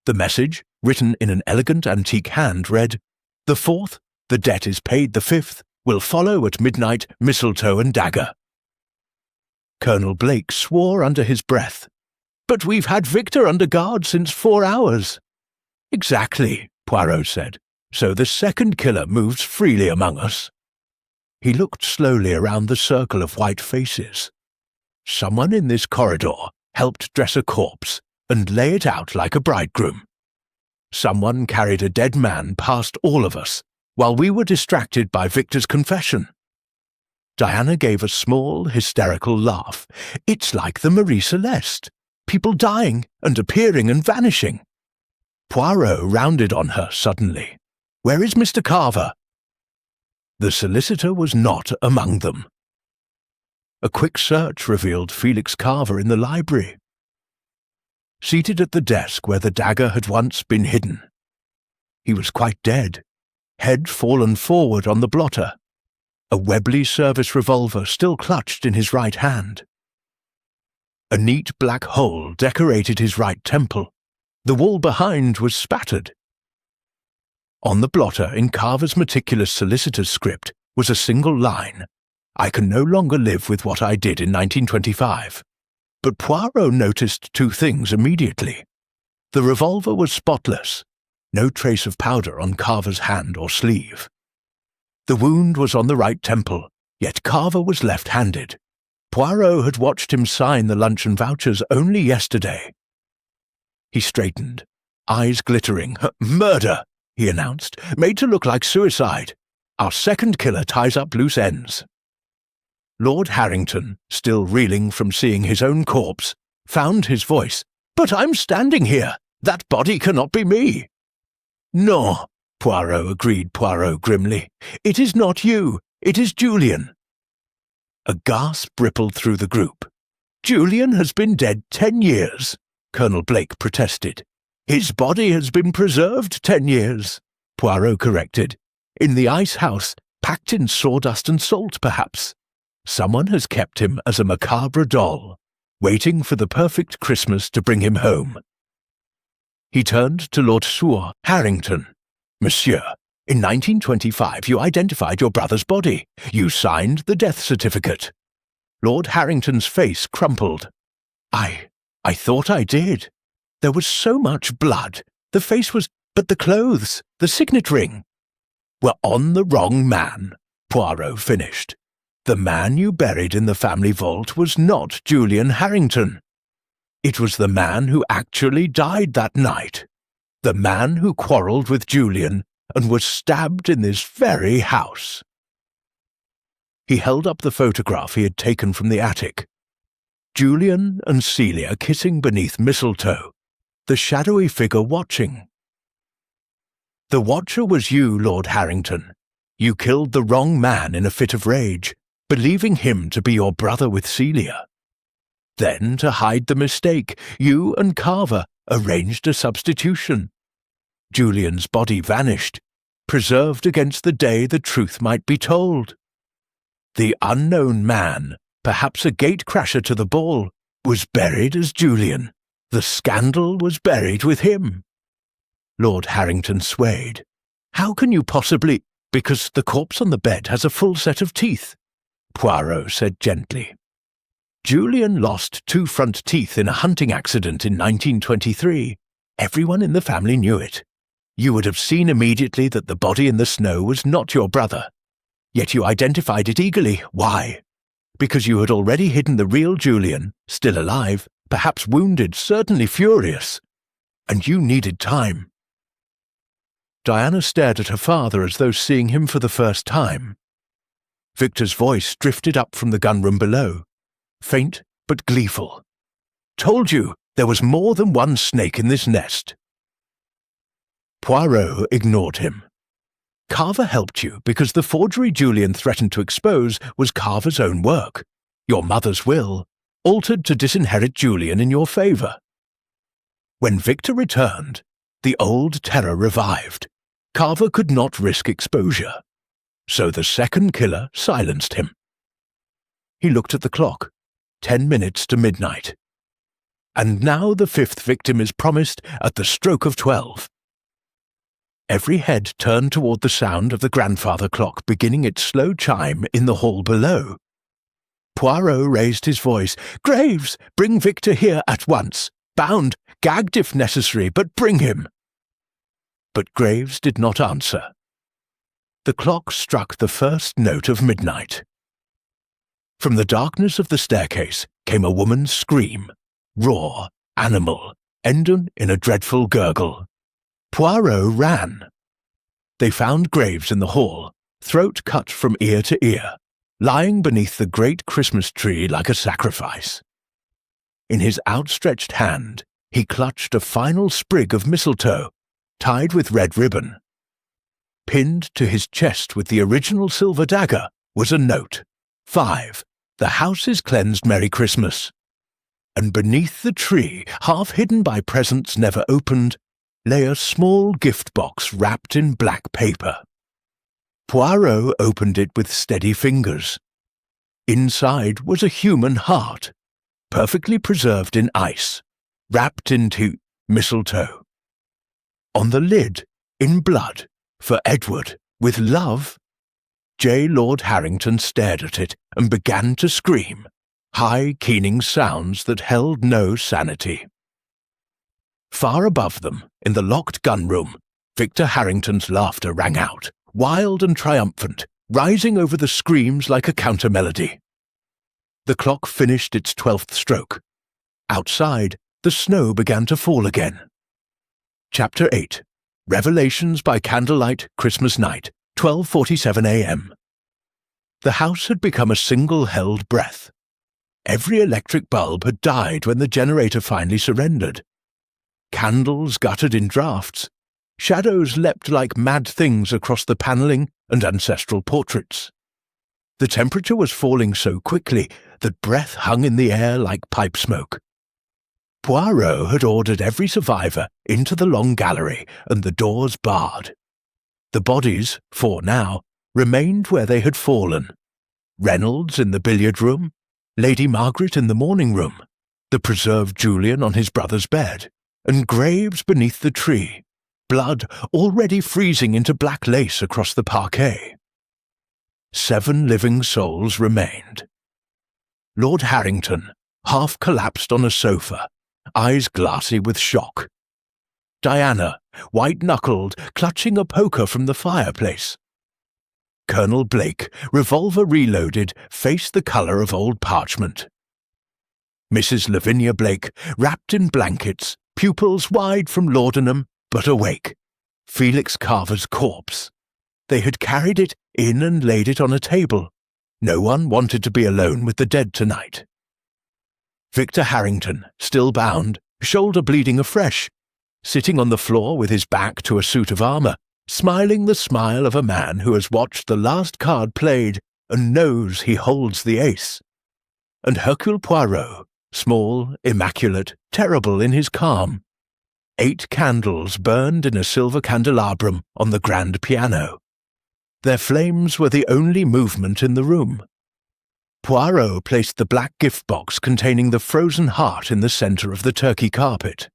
The message, written in an elegant antique hand, read, "The 4th, the debt is paid the 5th, will follow at midnight mistletoe and dagger." Colonel Blake swore under his breath. "But we've had Victor under guard since 4 hours." "Exactly," Poirot said. "So the second killer moves freely among us." He looked slowly around the circle of white faces. Someone in this corridor helped dress a corpse and lay it out like a bridegroom. Someone carried a dead man past all of us, while we were distracted by Victor's confession. Diana gave a small, hysterical laugh. "It's like the Marie Celeste. People dying and appearing and vanishing." Poirot rounded on her suddenly. "Where is Mr. Carver?" The solicitor was not among them. A quick search revealed Felix Carver in the library, seated at the desk where the dagger had once been hidden. He was quite dead, head fallen forward on the blotter, a Webley service revolver still clutched in his right hand. A neat black hole decorated his right temple. The wall behind was spattered. On the blotter, in Carver's meticulous solicitor's script, was a single line: "I can no longer live with what I did in 1925. But Poirot noticed two things immediately. The revolver was spotless, no trace of powder on Carver's hand or sleeve. The wound was on the right temple, yet Carver was left-handed. Poirot had watched him sign the luncheon vouchers only yesterday. He straightened, eyes glittering. "Murder," he announced, "made to look like suicide. Our second killer ties up loose ends." Lord Harrington, still reeling from seeing his own corpse, found his voice. "But I'm standing here. That body cannot be me." "No," agreed Poirot grimly. "It is not you. It is Julian." A gasp rippled through the group. "Julian has been dead 10 years, Colonel Blake protested. "His body has been preserved 10 years, Poirot corrected. "In the ice house, packed in sawdust and salt, perhaps. Someone has kept him as a macabre doll, waiting for the perfect Christmas to bring him home." He turned to Lord Suor Harrington. "Monsieur, in 1925 you identified your brother's body. You signed the death certificate." Lord Harrington's face crumpled. I thought I did. There was so much blood. The face was... But the clothes, the signet ring, were on the wrong man," Poirot finished. "The man you buried in the family vault was not Julian Harrington. It was the man who actually died that night. The man who quarrelled with Julian and was stabbed in this very house." He held up the photograph he had taken from the attic. Julian and Celia kissing beneath mistletoe, the shadowy figure watching. "The watcher was you, Lord Harrington. You killed the wrong man in a fit of rage, believing him to be your brother with Celia. Then, to hide the mistake, you and Carver arranged a substitution. Julian's body vanished, preserved against the day the truth might be told. The unknown man, perhaps a gatecrasher to the ball, was buried as Julian. The scandal was buried with him. Lord Harrington swayed. How can you possibly— Because the corpse on the bed has a full set of teeth, Poirot said gently. Julian lost 2 front teeth in a hunting accident in 1923. Everyone in the family knew it. You would have seen immediately that the body in the snow was not your brother. Yet you identified it eagerly. Why? Because you had already hidden the real Julian, still alive, perhaps wounded, certainly furious. And you needed time. Diana stared at her father as though seeing him for the first time. Victor's voice drifted up from the gunroom below, faint but gleeful. Told you there was more than one snake in this nest. Poirot ignored him. Carver helped you because the forgery Julian threatened to expose was Carver's own work, your mother's will, altered to disinherit Julian in your favour. When Victor returned, the old terror revived. Carver could not risk exposure, so the second killer silenced him. He looked at the clock, 10 minutes to midnight. And now the 5th victim is promised at the stroke of 12. Every head turned toward the sound of the grandfather clock beginning its slow chime in the hall below. Poirot raised his voice. "Graves, bring Victor here at once. Bound, gagged if necessary, but bring him." But Graves did not answer. The clock struck the first note of midnight. From the darkness of the staircase came a woman's scream, raw, animal, ending in a dreadful gurgle. Poirot ran. They found Graves in the hall, throat cut from ear to ear, lying beneath the great Christmas tree like a sacrifice. In his outstretched hand, he clutched a final sprig of mistletoe, tied with red ribbon. Pinned to his chest with the original silver dagger was a note. 5. The house is cleansed, Merry Christmas. And beneath the tree, half hidden by presents never opened, lay a small gift box wrapped in black paper. Poirot opened it with steady fingers. Inside was a human heart, perfectly preserved in ice, wrapped into mistletoe. On the lid, in blood, for Edward, with love. J. Lord Harrington stared at it and began to scream, high, keening sounds that held no sanity. Far above them, in the locked gun-room, Victor Harrington's laughter rang out, wild and triumphant, rising over the screams like a counter-melody. The clock finished its 12th stroke. Outside, the snow began to fall again. Chapter 8. Revelations by Candlelight, Christmas Night, 12:47 a.m. The house had become a single held breath. Every electric bulb had died when the generator finally surrendered. Candles guttered in draughts. Shadows leapt like mad things across the panelling and ancestral portraits. The temperature was falling so quickly that breath hung in the air like pipe smoke. Poirot had ordered every survivor into the long gallery and the doors barred. The bodies, 4 now, remained where they had fallen. Reynolds in the billiard room, Lady Margaret in the morning room, the preserved Julian on his brother's bed, and Graves beneath the tree, blood already freezing into black lace across the parquet. 7 living souls remained. Lord Harrington, half collapsed on a sofa, eyes glassy with shock. Diana, white-knuckled, clutching a poker from the fireplace. Colonel Blake, revolver reloaded, faced the colour of old parchment. Mrs. Lavinia Blake, wrapped in blankets, pupils wide from laudanum, but awake. Felix Carver's corpse. They had carried it in and laid it on a table. No one wanted to be alone with the dead tonight. Victor Harrington, still bound, shoulder bleeding afresh, sitting on the floor with his back to a suit of armour, smiling the smile of a man who has watched the last card played and knows he holds the ace. And Hercule Poirot, small, immaculate, terrible in his calm. 8 candles burned in a silver candelabrum on the grand piano. Their flames were the only movement in the room, Poirot placed the black gift box containing the frozen heart in the centre of the turkey carpet.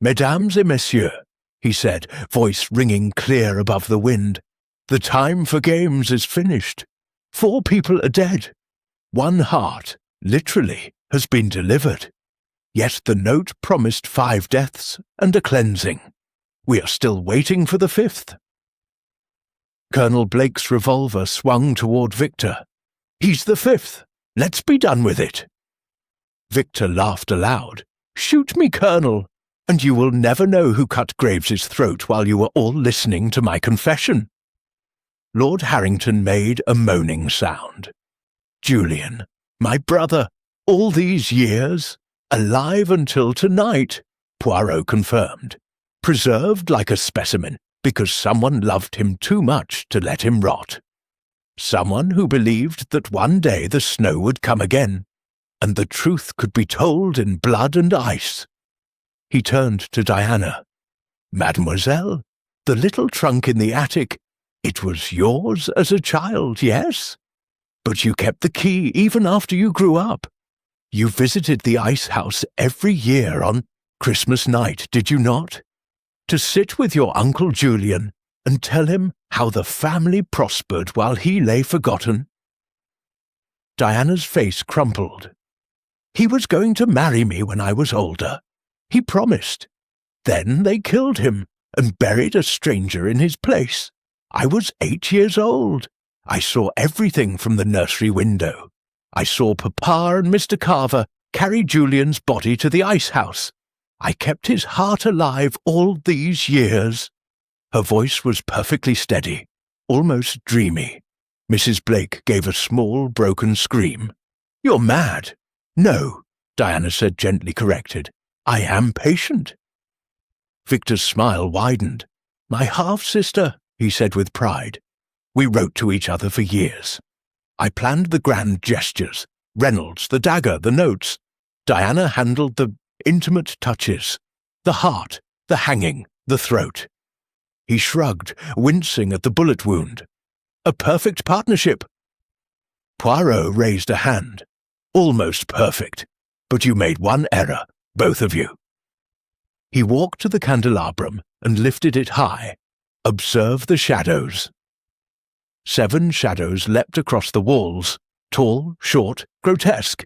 "Mesdames et messieurs," he said, voice ringing clear above the wind, "the time for games is finished. 4 people are dead. 1 heart, literally, has been delivered. Yet the note promised 5 deaths and a cleansing. We are still waiting for the 5th. Colonel Blake's revolver swung toward Victor. "He's the 5th. Let's be done with it." Victor laughed aloud. "Shoot me, Colonel, and you will never know who cut Graves's throat while you were all listening to my confession." Lord Harrington made a moaning sound. "Julian, my brother, all these years, alive until tonight," Poirot confirmed, "preserved like a specimen because someone loved him too much to let him rot. Someone who believed that one day the snow would come again, and the truth could be told in blood and ice." He turned to Diana. "Mademoiselle, the little trunk in the attic, it was yours as a child, yes? But you kept the key even after you grew up. You visited the ice house every year on Christmas night, did you not? To sit with your Uncle Julian and tell him how the family prospered while he lay forgotten." Diana's face crumpled. "He was going to marry me when I was older. He promised. Then they killed him and buried a stranger in his place. I was 8 years old. I saw everything from the nursery window. I saw Papa and Mr. Carver carry Julian's body to the ice house. I kept his heart alive all these years." Her voice was perfectly steady, almost dreamy. Mrs. Blake gave a small, broken scream. "You're mad." "No," Diana said, gently corrected. "I am patient." Victor's smile widened. "My half-sister," he said with pride. "We wrote to each other for years. I planned the grand gestures, Reynolds, the dagger, the notes. Diana handled the intimate touches, the heart, the hanging, the throat." He shrugged, wincing at the bullet wound. "A perfect partnership." Poirot raised a hand. "Almost perfect, but you made one error, both of you." He walked to the candelabrum and lifted it high. "Observe the shadows." 7 shadows leapt across the walls, tall, short, grotesque.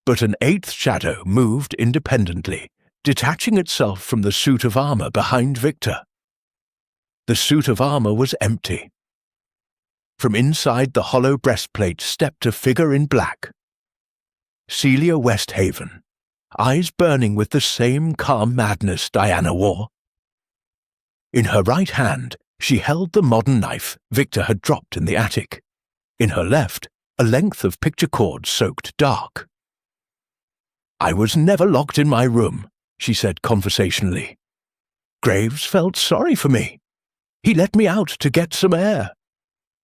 But an 8th shadow moved independently, detaching itself from the suit of armour behind Victor. The suit of armour was empty. From inside the hollow breastplate stepped a figure in black. Celia Westhaven, eyes burning with the same calm madness Diana wore. In her right hand, she held the modern knife Victor had dropped in the attic. In her left, a length of picture cord soaked dark. "I was never locked in my room," she said conversationally. "Graves felt sorry for me. He let me out to get some air.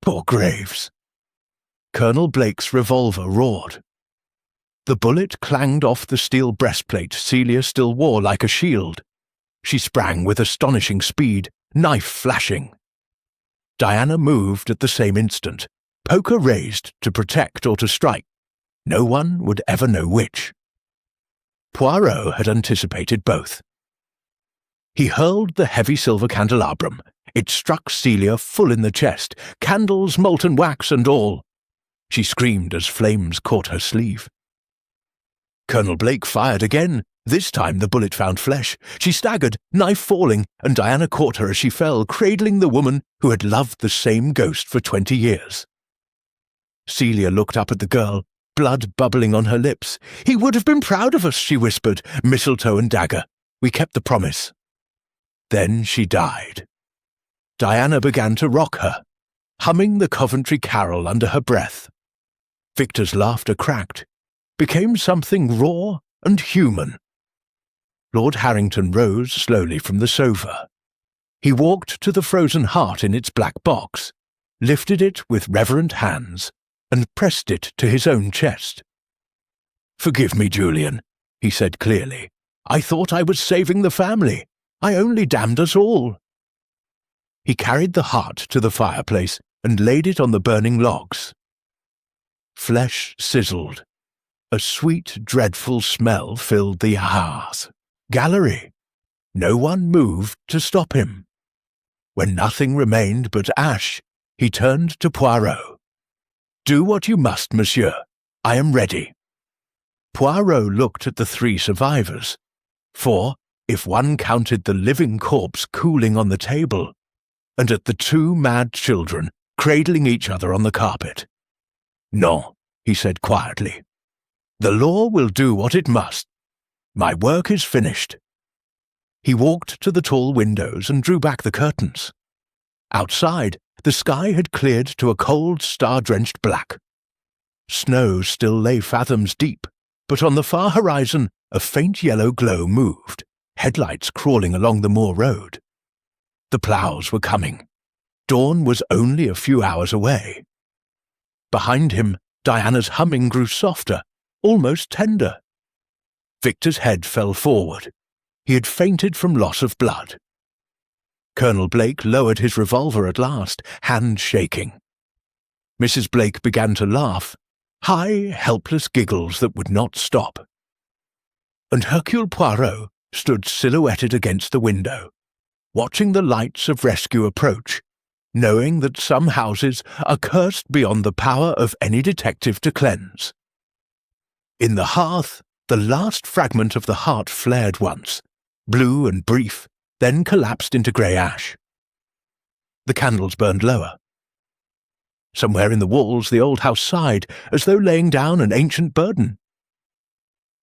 Poor Graves." Colonel Blake's revolver roared. The bullet clanged off the steel breastplate Celia still wore like a shield. She sprang with astonishing speed, knife flashing. Diana moved at the same instant, poker raised to protect or to strike. No one would ever know which. Poirot had anticipated both. He hurled the heavy silver candelabrum. It struck Celia full in the chest, candles, molten wax, and all. She screamed as flames caught her sleeve. Colonel Blake fired again. This time the bullet found flesh. She staggered, knife falling, and Diana caught her as she fell, cradling the woman who had loved the same ghost for 20 years. Celia looked up at the girl, blood bubbling on her lips. "He would have been proud of us," she whispered, "mistletoe and dagger. We kept the promise." Then she died. Diana began to rock her, humming the Coventry carol under her breath. Victor's laughter cracked, became something raw and human. Lord Harrington rose slowly from the sofa. He walked to the frozen heart in its black box, lifted it with reverent hands, and pressed it to his own chest. "Forgive me, Julian," he said clearly. "I thought I was saving the family. I only damned us all." He carried the heart to the fireplace and laid it on the burning logs. Flesh sizzled. A sweet, dreadful smell filled the gallery. No one moved to stop him. When nothing remained but ash, he turned to Poirot. "Do what you must, monsieur. I am ready." Poirot looked at the 3 survivors, for, if one counted the living corpse cooling on the table, and at the 2 mad children cradling each other on the carpet. "No," he said quietly. "The law will do what it must. My work is finished." He walked to the tall windows and drew back the curtains. Outside, the sky had cleared to a cold, star-drenched black. Snow still lay fathoms deep, but on the far horizon a faint yellow glow moved, headlights crawling along the moor road. The ploughs were coming. Dawn was only a few hours away. Behind him, Diana's humming grew softer, almost tender. Victor's head fell forward. He had fainted from loss of blood. Colonel Blake lowered his revolver at last, hand shaking. Mrs. Blake began to laugh, high, helpless giggles that would not stop. And Hercule Poirot stood silhouetted against the window, watching the lights of rescue approach, knowing that some houses are cursed beyond the power of any detective to cleanse. In the hearth, the last fragment of the heart flared once, blue and brief, then collapsed into grey ash. The candles burned lower. Somewhere in the walls the old house sighed, as though laying down an ancient burden.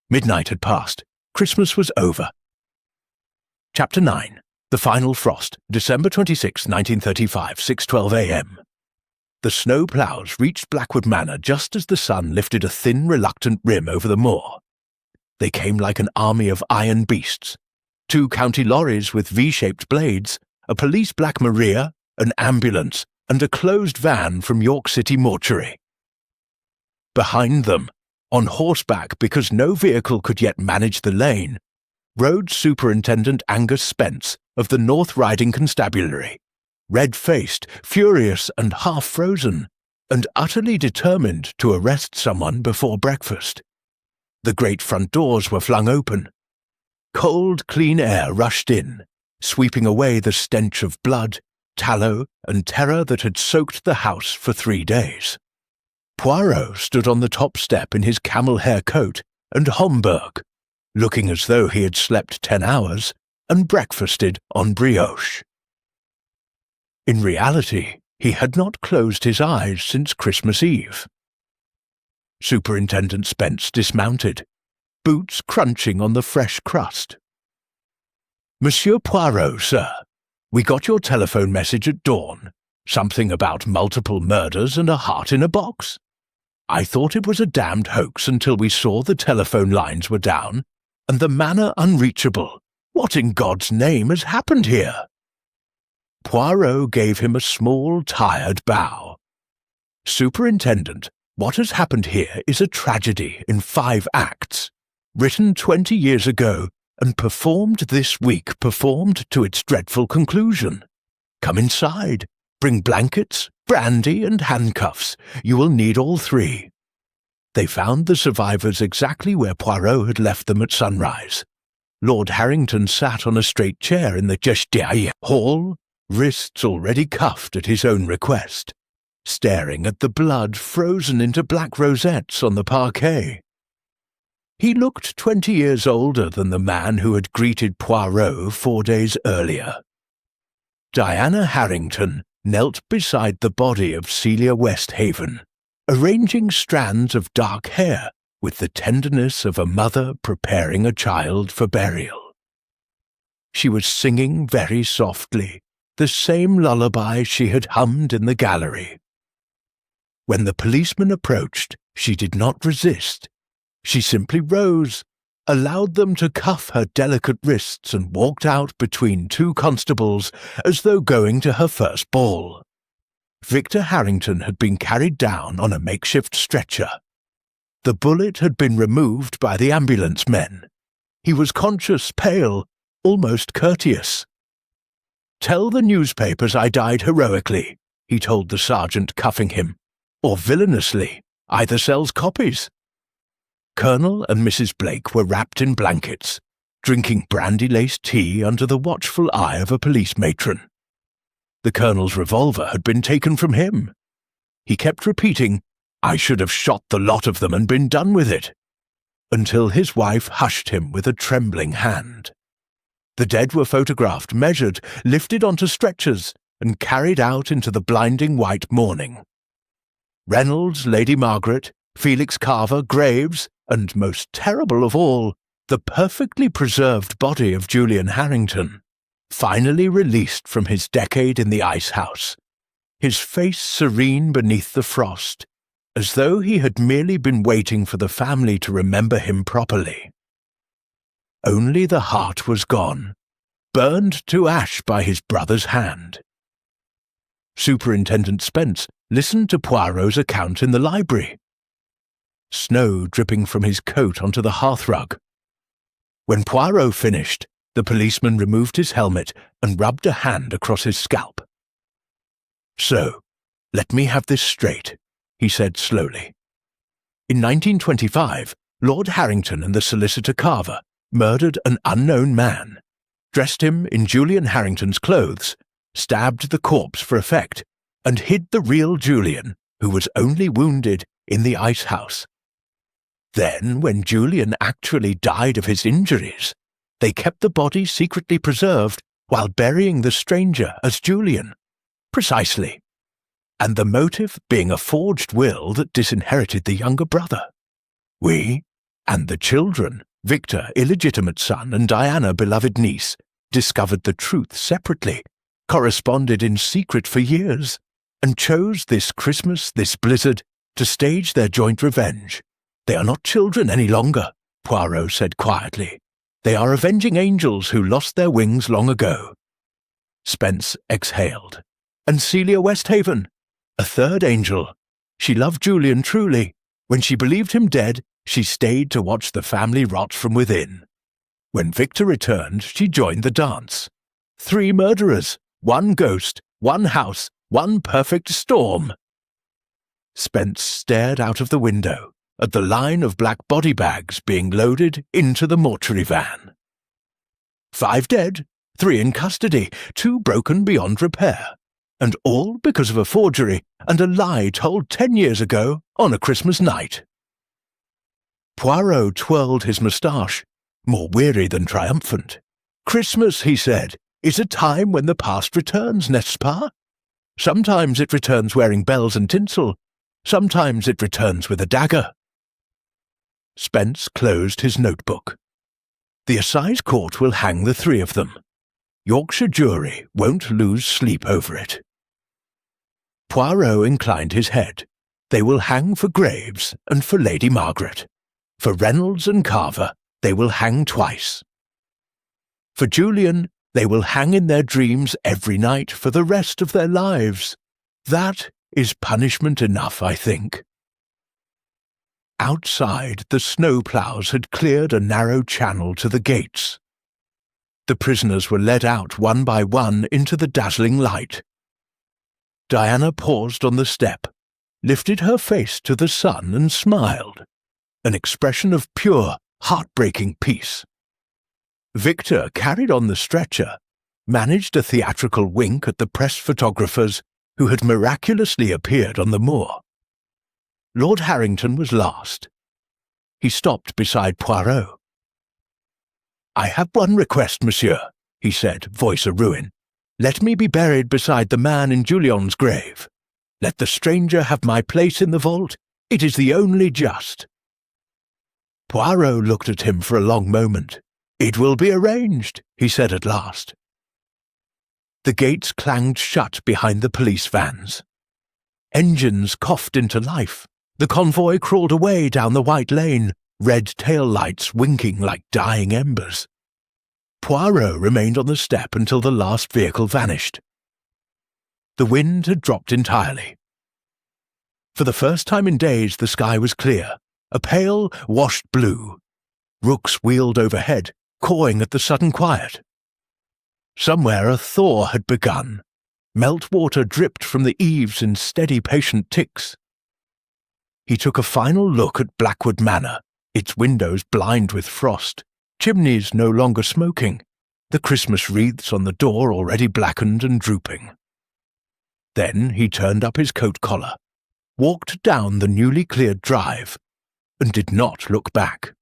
Midnight had passed. Christmas was over. Chapter 9. The Final Frost, December 26, 1935, 6:12 a.m. The snow ploughs reached Blackwood Manor just as the sun lifted a thin, reluctant rim over the moor. They came like an army of iron beasts. 2 county lorries with V-shaped blades, a police Black Maria, an ambulance, and a closed van from York City mortuary. Behind them, on horseback because no vehicle could yet manage the lane, rode Superintendent Angus Spence of the North Riding Constabulary, red-faced, furious and half-frozen, and utterly determined to arrest someone before breakfast. The great front doors were flung open. Cold, clean air rushed in, sweeping away the stench of blood, tallow, and terror that had soaked the house for 3 days. Poirot stood on the top step in his camel-hair coat and Homburg, looking as though he had slept 10 hours and breakfasted on brioche. In reality, he had not closed his eyes since Christmas Eve. Superintendent Spence dismounted, boots crunching on the fresh crust. "Monsieur Poirot, sir, we got your telephone message at dawn, something about multiple murders and a heart in a box. I thought it was a damned hoax until we saw the telephone lines were down and the manor unreachable. What in God's name has happened here?" Poirot gave him a small, tired bow. "Superintendent, what has happened here is a tragedy in 5 acts, written 20 years ago and performed this week, performed to its dreadful conclusion. Come inside, bring blankets, brandy and handcuffs. You will need all 3. They found the survivors exactly where Poirot had left them at sunrise. Lord Harrington sat on a straight chair in the Gestier hall, wrists already cuffed at his own request, staring at the blood frozen into black rosettes on the parquet. He looked 20 years older than the man who had greeted Poirot 4 days earlier. Diana Harrington knelt beside the body of Celia Westhaven, arranging strands of dark hair with the tenderness of a mother preparing a child for burial. She was singing very softly, the same lullaby she had hummed in the gallery. When the policeman approached, she did not resist. She simply rose, allowed them to cuff her delicate wrists and walked out between 2 constables as though going to her first ball. Victor Harrington had been carried down on a makeshift stretcher. The bullet had been removed by the ambulance men. He was conscious, pale, almost courteous. "Tell the newspapers I died heroically," he told the sergeant cuffing him, "or villainously. either sells copies. Colonel and Mrs. Blake were wrapped in blankets, drinking brandy-laced tea under the watchful eye of a police matron. The Colonel's revolver had been taken from him. He kept repeating, "I should have shot the lot of them and been done with it," until his wife hushed him with a trembling hand. The dead were photographed, measured, lifted onto stretchers, and carried out into the blinding white morning. Reynolds, Lady Margaret, Felix Carver, Graves, and most terrible of all, the perfectly preserved body of Julian Harrington, finally released from his decade in the ice house, his face serene beneath the frost, as though he had merely been waiting for the family to remember him properly. Only the heart was gone, burned to ash by his brother's hand. Superintendent Spence listened to Poirot's account in the library. Snow dripping from his coat onto the hearthrug. When Poirot finished, the policeman removed his helmet and rubbed a hand across his scalp. "So, let me have this straight," he said slowly. "In 1925, Lord Harrington and the solicitor Carver murdered an unknown man, dressed him in Julian Harrington's clothes, stabbed the corpse for effect, and hid the real Julian, who was only wounded, in the ice house. Then, when Julian actually died of his injuries, they kept the body secretly preserved while burying the stranger as Julian." "Precisely. And the motive being a forged will that disinherited the younger brother. We, and the children, Victor, illegitimate son, and Diana, beloved niece, discovered the truth separately, corresponded in secret for years, and chose this Christmas, this blizzard, to stage their joint revenge. They are not children any longer," Poirot said quietly. "They are avenging angels who lost their wings long ago." Spence exhaled. "And Celia Westhaven, a third angel. She loved Julian truly. When she believed him dead, she stayed to watch the family rot from within. When Victor returned, she joined the dance. 3 murderers, 1 ghost, 1 house, 1 perfect storm." Spence stared out of the window at the line of black body bags being loaded into the mortuary van. 5 dead, 3 in custody, 2 broken beyond repair, and all because of a forgery and a lie told 10 years ago on a Christmas night. Poirot twirled his moustache, more weary than triumphant. "Christmas," he said, "is a time when the past returns, n'est-ce pas? Sometimes it returns wearing bells and tinsel, sometimes it returns with a dagger." Spence closed his notebook. "The assize court will hang the 3 of them. Yorkshire jury won't lose sleep over it." Poirot inclined his head. "They will hang for Graves and for Lady Margaret. For Reynolds and Carver, they will hang twice. For Julian, they will hang in their dreams every night for the rest of their lives. That is punishment enough, I think." Outside, the snowplows had cleared a narrow channel to the gates. The prisoners were led out one by one into the dazzling light. Diana paused on the step, lifted her face to the sun and smiled, an expression of pure, heartbreaking peace. Victor carried on the stretcher, managed a theatrical wink at the press photographers who had miraculously appeared on the moor. Lord Harrington was last. He stopped beside Poirot. "I have one request, monsieur," he said, voice a ruin. "Let me be buried beside the man in Julian's grave. Let the stranger have my place in the vault. It is the only just." Poirot looked at him for a long moment. "It will be arranged," he said at last. The gates clanged shut behind the police vans. Engines coughed into life. The convoy crawled away down the white lane, red tail lights winking like dying embers. Poirot remained on the step until the last vehicle vanished. The wind had dropped entirely. For the first time in days the sky was clear, a pale, washed blue. Rooks wheeled overhead, cawing at the sudden quiet. Somewhere a thaw had begun. Meltwater dripped from the eaves in steady, patient ticks. He took a final look at Blackwood Manor, its windows blind with frost, chimneys no longer smoking, the Christmas wreaths on the door already blackened and drooping. Then he turned up his coat collar, walked down the newly cleared drive, and did not look back.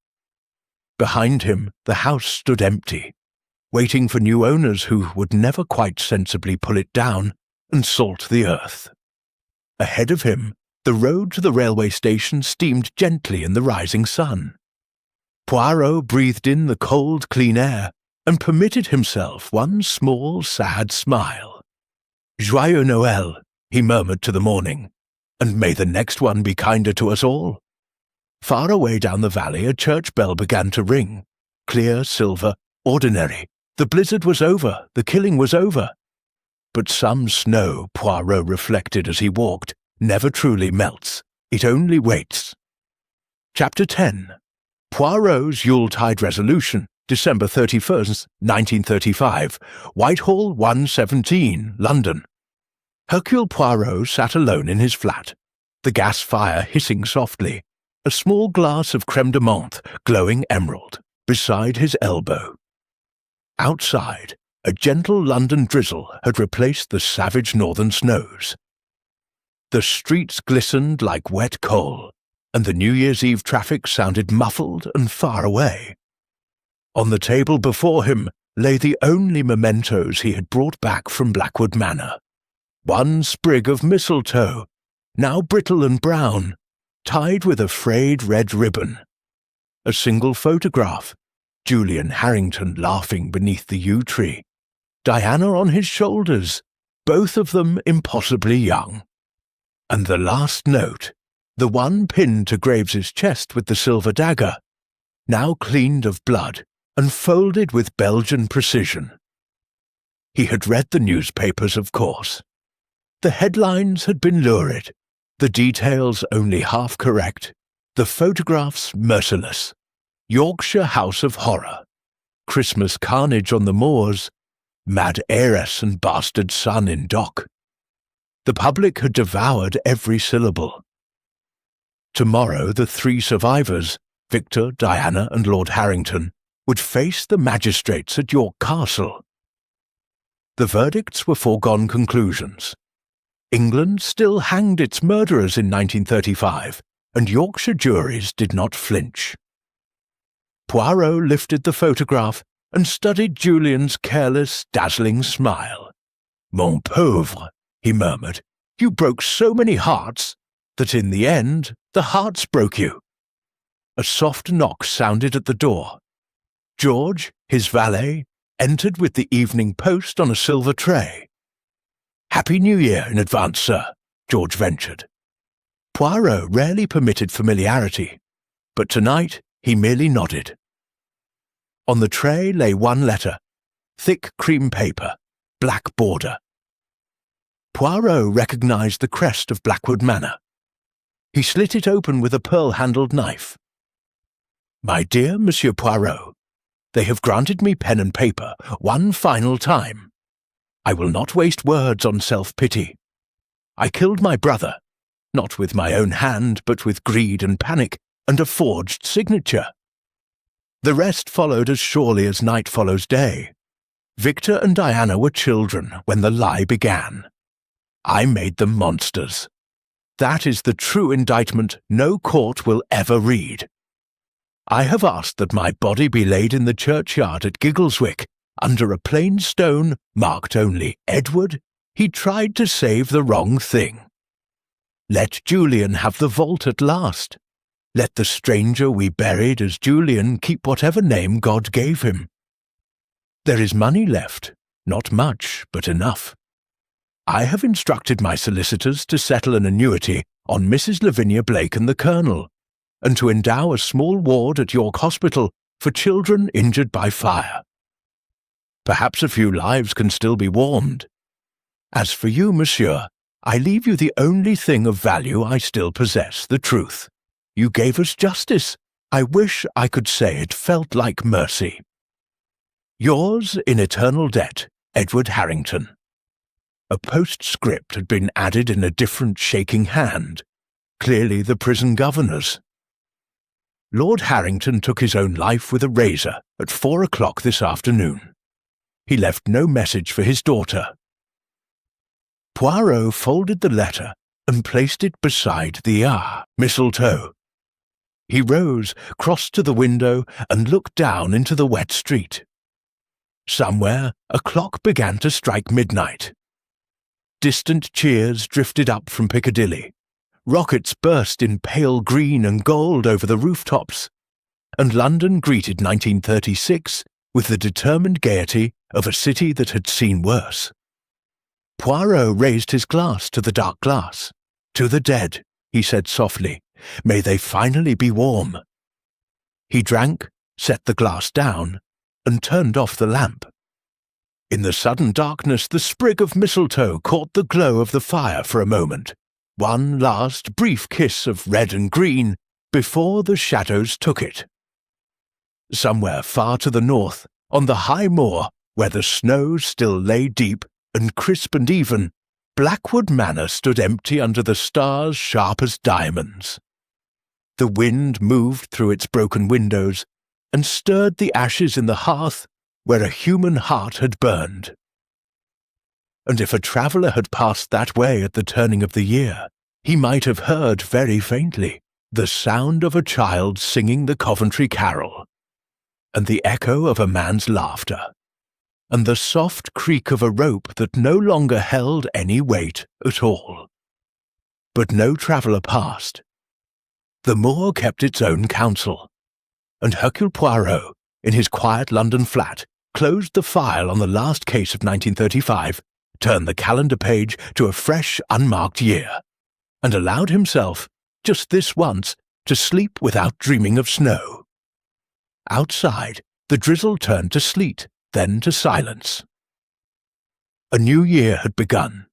Behind him the house stood empty, waiting for new owners who would never quite sensibly pull it down and salt the earth. Ahead of him, the road to the railway station steamed gently in the rising sun. Poirot breathed in the cold, clean air and permitted himself one small, sad smile. "Joyeux Noël," he murmured to the morning, "and may the next one be kinder to us all." Far away down the valley a church bell began to ring. Clear, silver, ordinary. The blizzard was over, the killing was over. But some snow, Poirot reflected as he walked, never truly melts. It only waits. Chapter 10. Poirot's Yuletide Resolution, December 31st, 1935, Whitehall 117, London. Hercule Poirot sat alone in his flat, the gas fire hissing softly, a small glass of crème de menthe, glowing emerald, beside his elbow. Outside, a gentle London drizzle had replaced the savage northern snows. The streets glistened like wet coal, and the New Year's Eve traffic sounded muffled and far away. On the table before him lay the only mementos he had brought back from Blackwood Manor. One sprig of mistletoe, now brittle and brown, tied with a frayed red ribbon. A single photograph, Julian Harrington laughing beneath the yew tree, Diana on his shoulders, both of them impossibly young. And the last note, the one pinned to Graves's chest with the silver dagger, now cleaned of blood and folded with Belgian precision. He had read the newspapers, of course. The headlines had been lurid, the details only half correct, the photographs merciless. Yorkshire House of Horror, Christmas carnage on the moors, mad heiress and bastard son in dock. The public had devoured every syllable. Tomorrow the three survivors, Victor, Diana and Lord Harrington, would face the magistrates at York Castle. The verdicts were foregone conclusions. England still hanged its murderers in 1935, and Yorkshire juries did not flinch. Poirot lifted the photograph and studied Julian's careless, dazzling smile. "Mon pauvre," he murmured, "you broke so many hearts that in the end the hearts broke you." A soft knock sounded at the door. George, his valet, entered with the evening post on a silver tray. "Happy New Year in advance, sir," George ventured. Poirot rarely permitted familiarity, but tonight he merely nodded. On the tray lay one letter, thick cream paper, black border. Poirot recognized the crest of Blackwood Manor. He slit it open with a pearl-handled knife. "My dear Monsieur Poirot, they have granted me pen and paper one final time. I will not waste words on self-pity. I killed my brother, not with my own hand, but with greed and panic, and a forged signature. The rest followed as surely as night follows day. Victor and Diana were children when the lie began. I made them monsters. That is the true indictment no court will ever read. I have asked that my body be laid in the churchyard at Giggleswick, under a plain stone marked only Edward. He tried to save the wrong thing. Let Julian have the vault at last. Let the stranger we buried as Julian keep whatever name God gave him. There is money left, not much, but enough. I have instructed my solicitors to settle an annuity on Mrs. Lavinia Blake and the Colonel, and to endow a small ward at York Hospital for children injured by fire. Perhaps a few lives can still be warmed. As for you, monsieur, I leave you the only thing of value I still possess, the truth. You gave us justice. I wish I could say it felt like mercy. Yours in eternal debt, Edward Harrington. A postscript had been added in a different shaking hand. clearly the prison governor's. Lord Harrington took his own life with a razor at 4 o'clock this afternoon. He left no message for his daughter. Poirot folded the letter and placed it beside the mistletoe. He rose, crossed to the window, and looked down into the wet street. Somewhere a clock began to strike midnight. Distant cheers drifted up from Piccadilly. Rockets burst in pale green and gold over the rooftops, and London greeted 1936 with the determined gaiety of a city that had seen worse. Poirot raised his glass to the dark glass. "To the dead," he said softly. "May they finally be warm." He drank, set the glass down, and turned off the lamp. In the sudden darkness, the sprig of mistletoe caught the glow of the fire for a moment. One last brief kiss of red and green before the shadows took it. Somewhere far to the north, on the high moor, where the snow still lay deep and crisp and even, Blackwood Manor stood empty under the stars sharp as diamonds. The wind moved through its broken windows and stirred the ashes in the hearth where a human heart had burned. And if a traveller had passed that way at the turning of the year, he might have heard very faintly the sound of a child singing the Coventry Carol, and the echo of a man's laughter, and the soft creak of a rope that no longer held any weight at all. But no traveller passed. The moor kept its own counsel, and Hercule Poirot, in his quiet London flat, closed the file on the last case of 1935, turned the calendar page to a fresh, unmarked year, and allowed himself, just this once, to sleep without dreaming of snow. Outside, the drizzle turned to sleet, then to silence. A new year had begun.